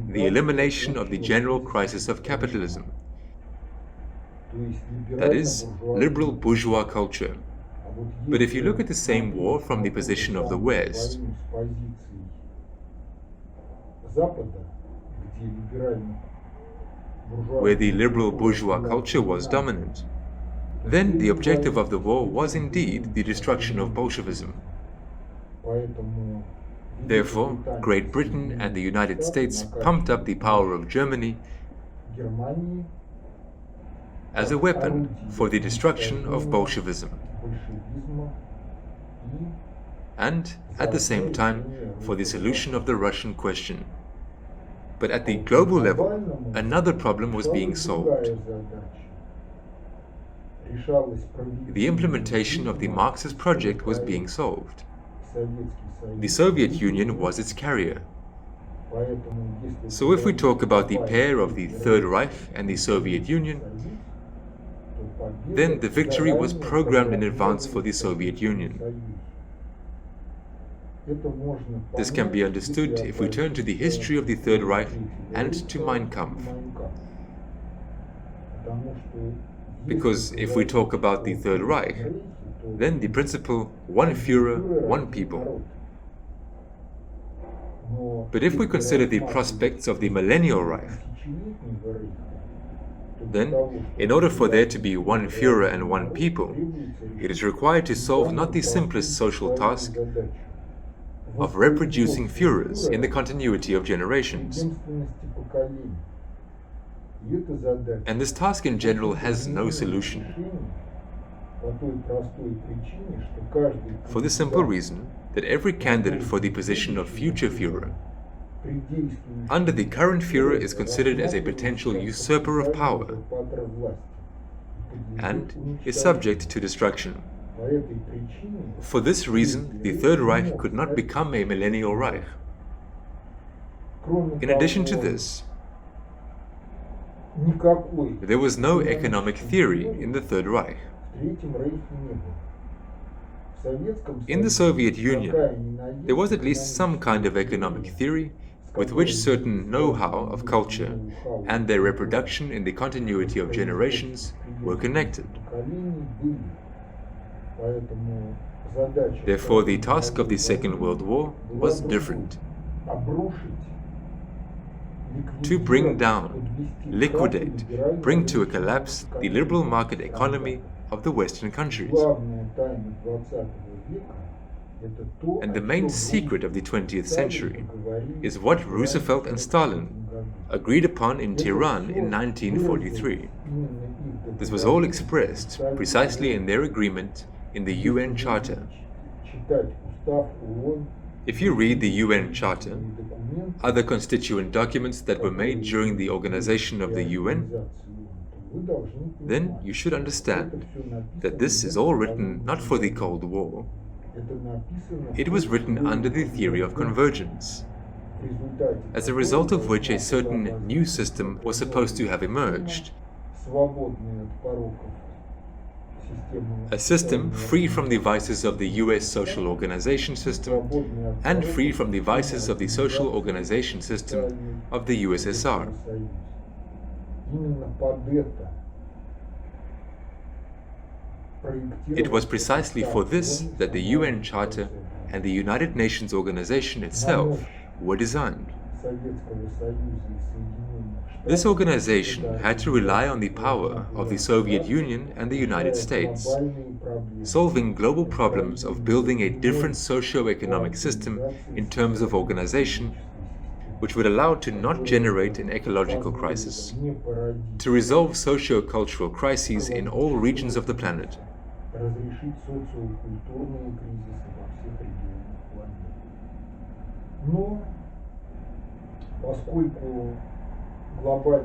the elimination of the general crisis of capitalism. That is, liberal bourgeois culture. But if you look at the same war from the position of the West, where the liberal bourgeois culture was dominant, then the objective of the war was indeed the destruction of Bolshevism. Therefore, Great Britain and the United States pumped up the power of Germany as a weapon for the destruction of Bolshevism, and, at the same time, for the solution of the Russian question. But at the global level, another problem was being solved. The implementation of the Marxist project was being solved. The Soviet Union was its carrier. So if we talk about the pair of the Third Reich and the Soviet Union, then the victory was programmed in advance for the Soviet Union. This can be understood if we turn to the history of the Third Reich and to Mein Kampf. Because if we talk about the Third Reich, then the principle, one Führer, one people. But if we consider the prospects of the Millennial Reich, then, in order for there to be one Führer and one people, it is required to solve not the simplest social task of reproducing Führers in the continuity of generations. And this task in general has no solution, for the simple reason that every candidate for the position of future Führer Under the current Führer is considered as a potential usurper of power and is subject to destruction. For this reason, the Third Reich could not become a millennial Reich. In addition to this, there was no economic theory in the Third Reich. In the Soviet Union, there was at least some kind of economic theory with which certain know-how of culture and their reproduction in the continuity of generations were connected. Therefore, the task of the Second World War was different. To bring down, liquidate, bring to a collapse the liberal market economy of the Western countries. And the main secret of the 20th century is what Roosevelt and Stalin agreed upon in Tehran in 1943. This was all expressed precisely in their agreement in the UN Charter. If you read the UN Charter, other constituent documents that were made during the organization of the UN, then you should understand that this is all written not for the Cold War. It was written under the theory of convergence, as a result of which a certain new system was supposed to have emerged. A system free from the vices of the US social organization system and free from the vices of the social organization system of the USSR. It was precisely for this that the UN Charter and the United Nations organization itself were designed. This organization had to rely on the power of the Soviet Union and the United States, solving global problems of building a different socio-economic system in terms of organization, which would allow to not generate an ecological crisis, to resolve socio-cultural crises in all regions of the planet.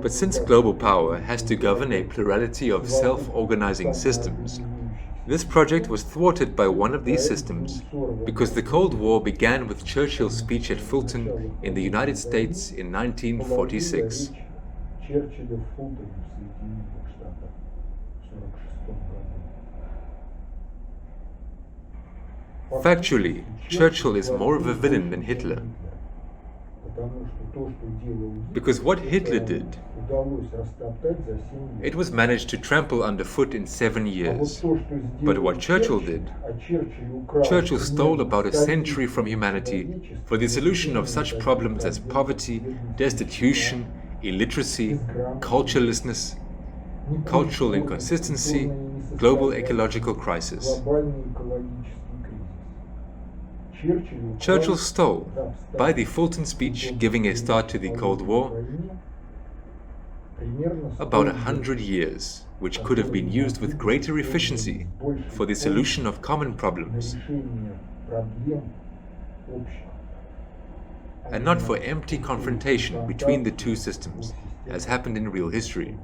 But since global power has to govern a plurality of self-organizing systems, this project was thwarted by one of these systems because the Cold War began with Churchill's speech at Fulton in the United States in 1946. Factually, Churchill is more of a villain than Hitler. Because what Hitler did, it was managed to trample underfoot in 7 years. But what Churchill did, Churchill stole about a century from humanity for the solution of such problems as poverty, destitution, illiteracy, culturelessness, cultural inconsistency, global ecological crisis. Churchill stole, by the Fulton speech giving a start to the Cold War, about 100 years, which could have been used with greater efficiency for the solution of common problems, and not for empty confrontation between the two systems, as happened in real history.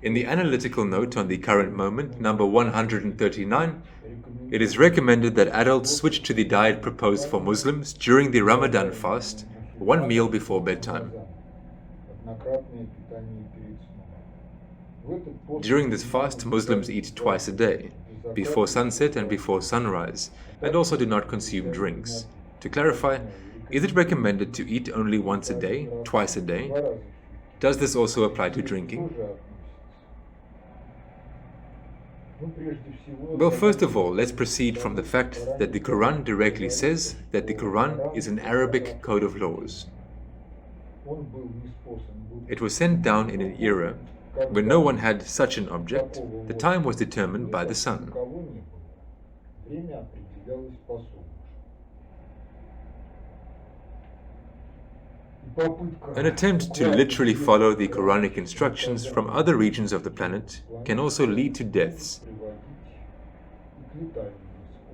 In the analytical note on the current moment, number 139, it is recommended that adults switch to the diet proposed for Muslims during the Ramadan fast, one meal before bedtime. During this fast, Muslims eat twice a day, before sunset and before sunrise, and also do not consume drinks. To clarify, is it recommended to eat only once a day, twice a day? Does this also apply to drinking? Well, first of all, let's proceed from the fact that the Quran directly says that the Quran is an Arabic code of laws. It was sent down in an era when no one had such an object. The time was determined by the sun. An attempt to literally follow the Quranic instructions from other regions of the planet can also lead to deaths.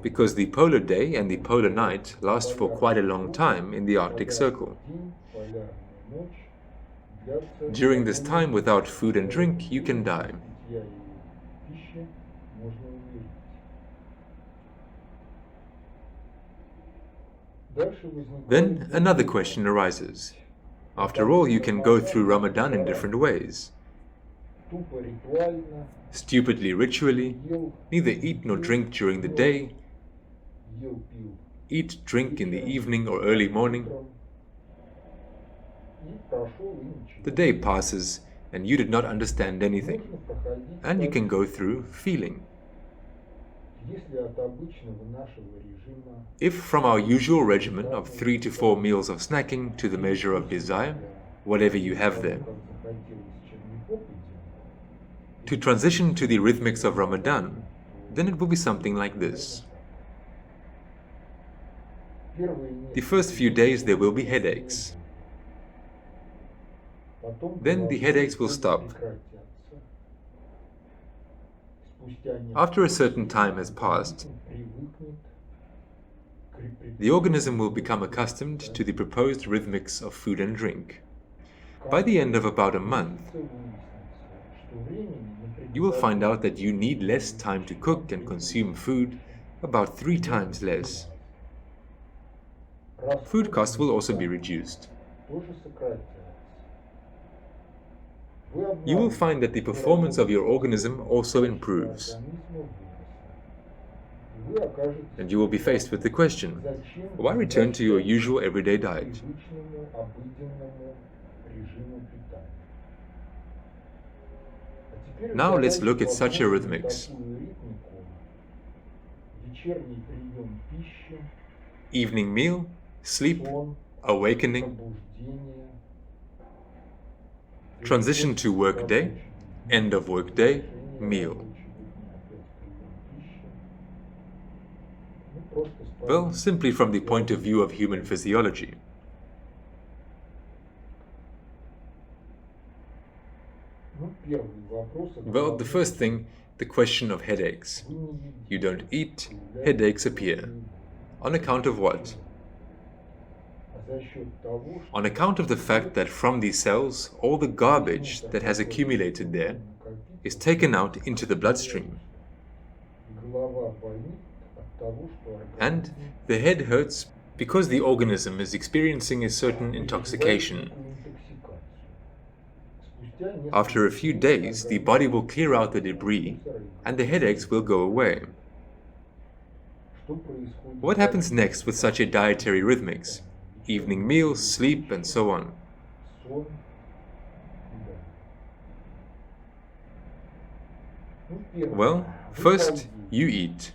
because the polar day and the polar night last for quite a long time in the Arctic Circle. During this time, without food and drink, you can die. Then another question arises. After all, you can go through Ramadan in different ways. Stupidly, ritually, neither eat nor drink during the day, eat, drink in the evening or early morning. The day passes and you did not understand anything, and you can go through feeling. If from our usual regimen of 3 to 4 meals of snacking to the measure of desire, whatever you have there, to transition to the rhythmics of Ramadan, then it will be something like this. The first few days there will be headaches. Then the headaches will stop. After a certain time has passed, the organism will become accustomed to the proposed rhythmics of food and drink. By the end of about a month, you will find out that you need less time to cook and consume food, about 3 times less. Food costs will also be reduced. You will find that the performance of your organism also improves. And you will be faced with the question, why return to your usual everyday diet? Now let's look at such arrhythmics. Evening meal, sleep, awakening, transition to work day, end of work day, meal. Well, simply from the point of view of human physiology. Well, the first thing, the question of headaches. You don't eat, headaches appear. On account of what? On account of the fact that from these cells, all the garbage that has accumulated there is taken out into the bloodstream. And the head hurts because the organism is experiencing a certain intoxication. After a few days, the body will clear out the debris and the headaches will go away. What happens next with such a dietary rhythmics? Evening meals, sleep, and so on. Well, first you eat.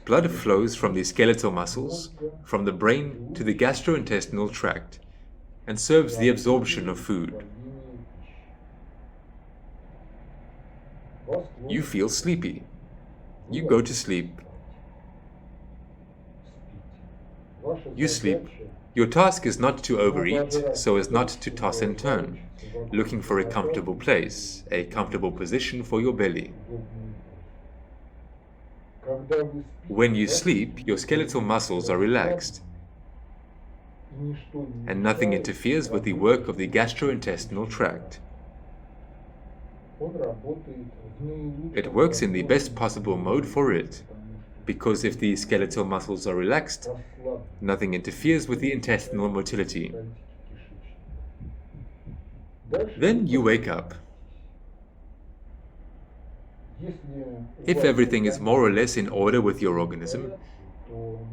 Blood flows from the skeletal muscles, from the brain to the gastrointestinal tract, and serves the absorption of food. You feel sleepy. You go to sleep. You sleep. Your task is not to overeat, so as not to toss and turn, looking for a comfortable place, a comfortable position for your belly. When you sleep, your skeletal muscles are relaxed, and nothing interferes with the work of the gastrointestinal tract. It works in the best possible mode for it, because if the skeletal muscles are relaxed, nothing interferes with the intestinal motility. Then you wake up. If everything is more or less in order with your organism,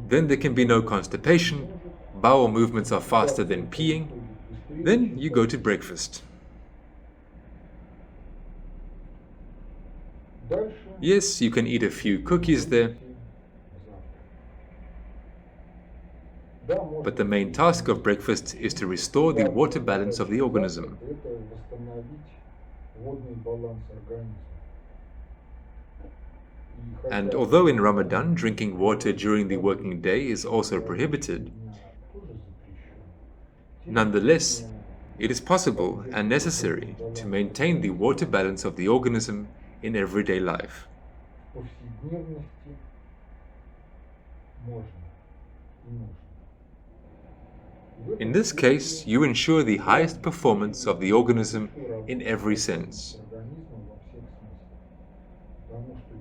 then there can be no constipation, bowel movements are faster than peeing, then you go to breakfast. Yes, you can eat a few cookies there, but the main task of breakfast is to restore the water balance of the organism. And although in Ramadan drinking water during the working day is also prohibited, nonetheless, it is possible and necessary to maintain the water balance of the organism in everyday life. In this case, you ensure the highest performance of the organism in every sense.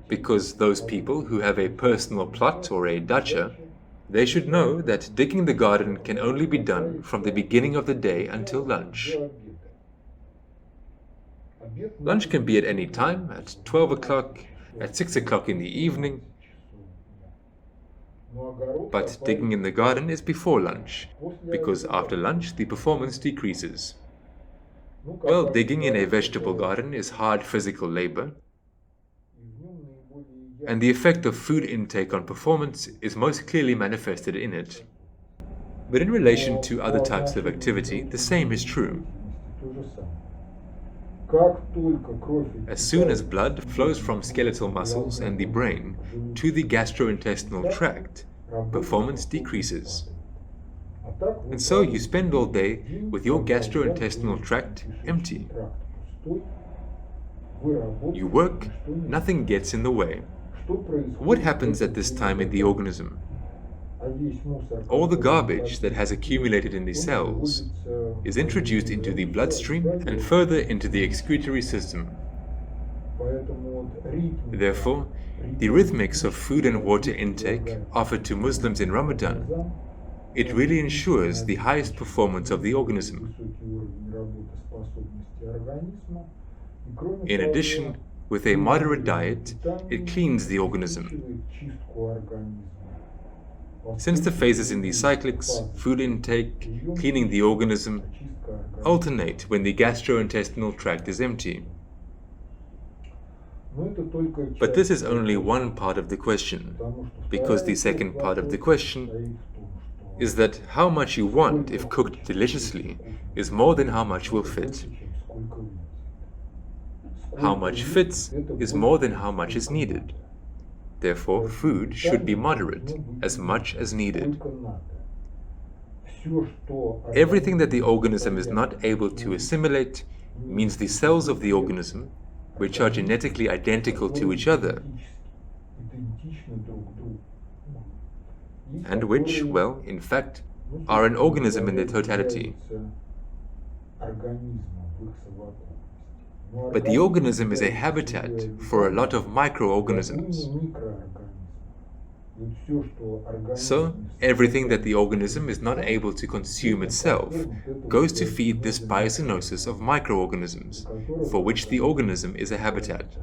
Because those people who have a personal plot or a dacha, they should know that digging the garden can only be done from the beginning of the day until lunch. Lunch can be at any time, at 12 o'clock, at 6 o'clock in the evening, but digging in the garden is before lunch, because after lunch the performance decreases. Well, digging in a vegetable garden is hard physical labor, and the effect of food intake on performance is most clearly manifested in it. But in relation to other types of activity, the same is true. As soon as blood flows from skeletal muscles and the brain to the gastrointestinal tract, performance decreases. And so you spend all day with your gastrointestinal tract empty. You work, nothing gets in the way. What happens at this time in the organism? All the garbage that has accumulated in the cells is introduced into the bloodstream and further into the excretory system. Therefore, the rhythmics of food and water intake offered to Muslims in Ramadan, it really ensures the highest performance of the organism. In addition, with a moderate diet, it cleans the organism. Since the phases in the cyclics, food intake, cleaning the organism, alternate when the gastrointestinal tract is empty. But this is only one part of the question, because the second part of the question is that how much you want, if cooked deliciously, is more than how much will fit. How much fits is more than how much is needed. Therefore, food should be moderate, as much as needed. Everything that the organism is not able to assimilate means the cells of the organism, which are genetically identical to each other, and which, well, in fact, are an organism in their totality. But the organism is a habitat for a lot of microorganisms. So, everything that the organism is not able to consume itself goes to feed this biocenosis of microorganisms, for which the organism is a habitat.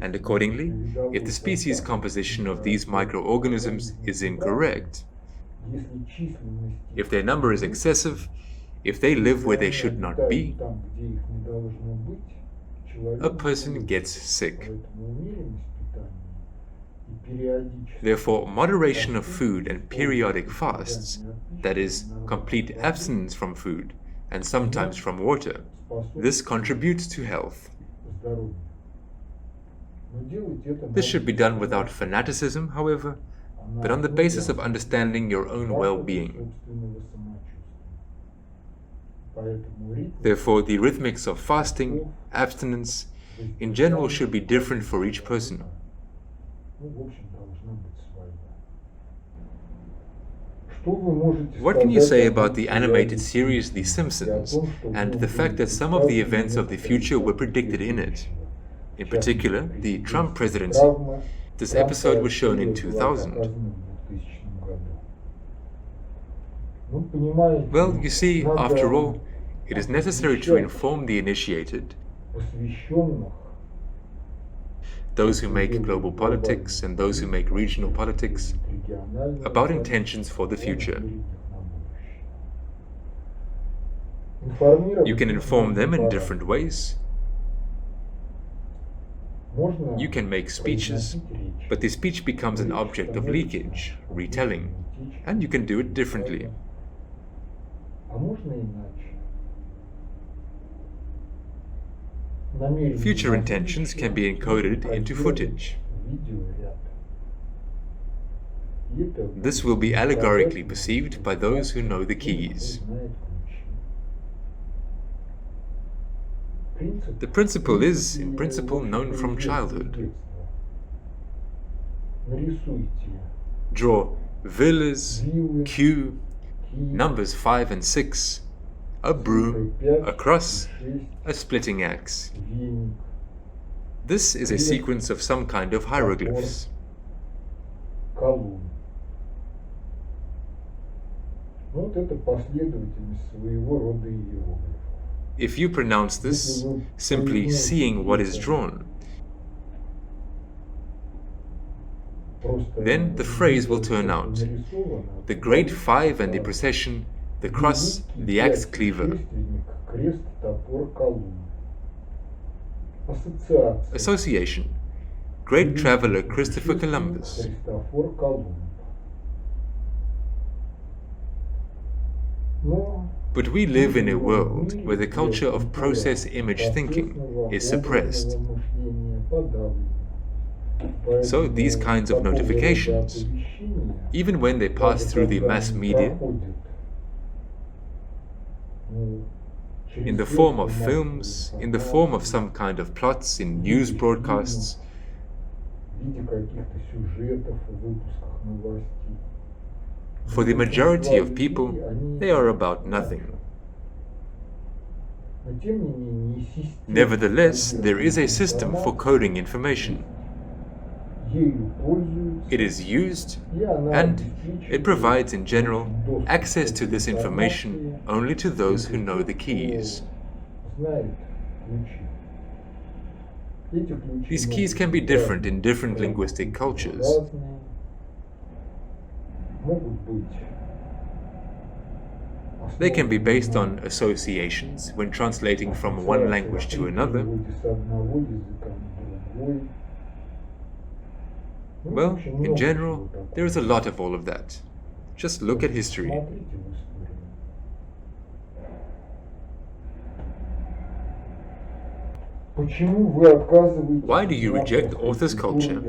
And accordingly, if the species composition of these microorganisms is incorrect, if their number is excessive, if they live where they should not be, a person gets sick. Therefore, moderation of food and periodic fasts, that is, complete abstinence from food and sometimes from water, this contributes to health. This should be done without fanaticism, however, but on the basis of understanding your own well-being. Therefore, the rhythmics of fasting, abstinence, in general should be different for each person. What can you say about the animated series The Simpsons and the fact that some of the events of the future were predicted in it? In particular, the Trump presidency. This episode was shown in 2000. Well, you see, after all, it is necessary to inform the initiated, those who make global politics and those who make regional politics, about intentions for the future. You can inform them in different ways. You can make speeches, but the speech becomes an object of leakage, retelling, and you can do it differently. Future intentions can be encoded into footage. This will be allegorically perceived by those who know the keys. The principle is, in principle, known from childhood. Draw villas, Q, numbers 5 and 6, a broom, a cross, a splitting axe. This is a sequence of some kind of hieroglyphs. If you pronounce this simply seeing what is drawn, then the phrase will turn out: the great 5 and the procession, the cross, the axe cleaver. Association: great traveler Christopher Columbus. But we live in a world where the culture of process image thinking is suppressed. So these kinds of notifications, even when they pass through the mass media, in the form of films, in the form of some kind of plots in news broadcasts, for the majority of people, they are about nothing. Nevertheless, there is a system for coding information. It is used, and it provides in general access to this information only to those who know the keys. These keys can be different in different linguistic cultures. They can be based on associations when translating from one language to another. Well, in general, there is a lot of all of that. Just look at history. Why do you reject author's culture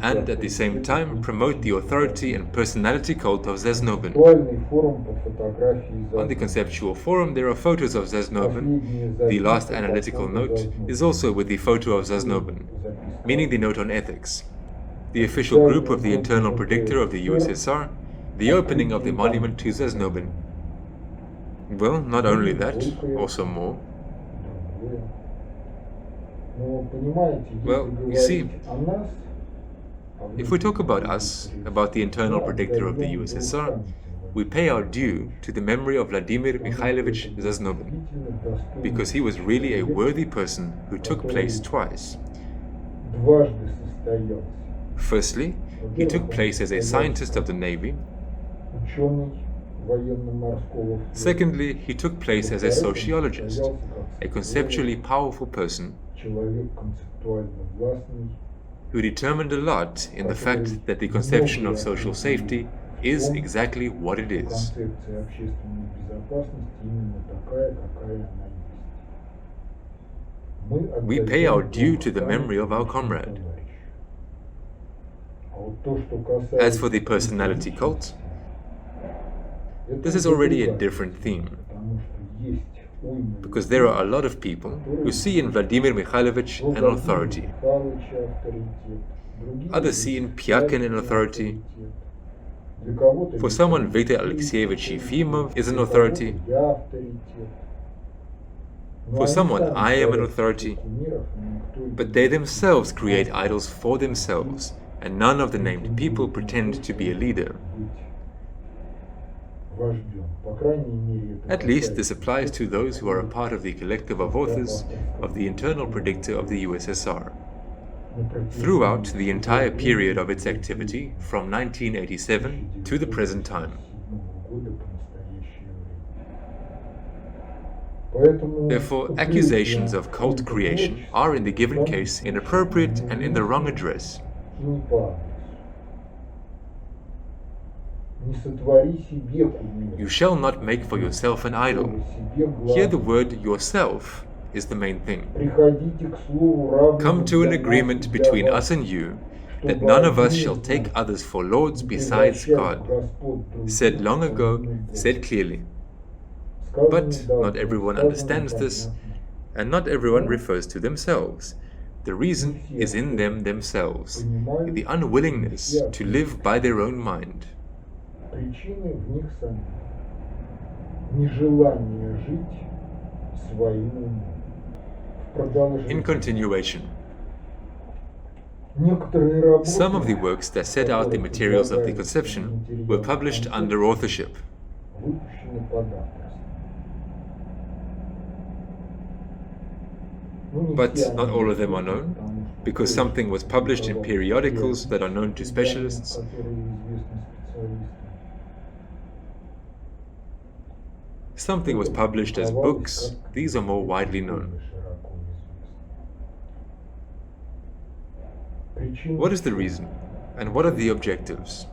and at the same time promote the authority and personality cult of Zaznobin? On the conceptual forum there are photos of Zaznobin. The last analytical note is also with the photo of Zaznobin, meaning the note on ethics. The official group of the internal predictor of the USSR, the opening of the monument to Zaznobin. Well, not only that, also more. Well, you see, if we talk about us, about the internal predictor of the USSR, we pay our due to the memory of Vladimir Mikhailovich Zaznobin, because he was really a worthy person who took place twice. Firstly, he took place as a scientist of the Navy. Secondly, he took place as a sociologist, a conceptually powerful person who determined a lot in the fact that the conception of social safety is exactly what it is. We pay our due to the memory of our comrade. As for the personality cult, this is already a different theme, because there are a lot of people who see in Vladimir Mikhailovich an authority. Others see in Pyakin an authority. For someone, Viktor Alexeyevich Yefimov is an authority. For someone, I am an authority. But they themselves create idols for themselves, and none of the named people pretend to be a leader. At least this applies to those who are a part of the collective of authors of the internal predictor of the USSR. Throughout the entire period of its activity, from 1987 to the present time. Therefore, accusations of cult creation are in the given case inappropriate and in the wrong address. You shall not make for yourself an idol. Here the word yourself is the main thing. Come to an agreement between us and you that none of us shall take others for lords besides God. Said long ago, said clearly. But not everyone understands this, and not everyone refers to themselves. The reason is in them themselves, the unwillingness to live by their own mind. Причины в них самих. Нежелание жить своим умом. In continuation, Некоторые работы, some of the works that set out the materials of the conception were published under authorship. выпущены под авторством. Ну, не But все not они all of them are known, потому что because something was published in periodicals that are known to specialists, которые известны специалистам. something was published as books, these are more widely known. Широко известны. Причины What is the reason, and what are the objectives?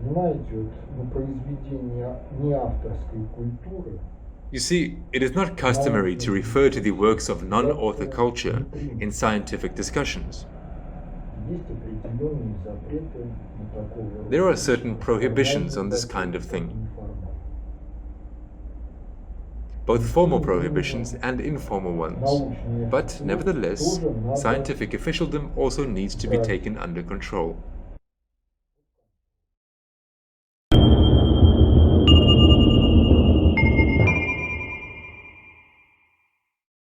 Понимаете, вот на произведения неавторской культуры You see, it is not customary to refer to the works of non-author culture in scientific discussions. есть определенные запреты на такого рода There are certain prohibitions on this kind of thing, информацию. both formal prohibitions and informal ones. But nevertheless, scientific officialdom also needs to be taken under control.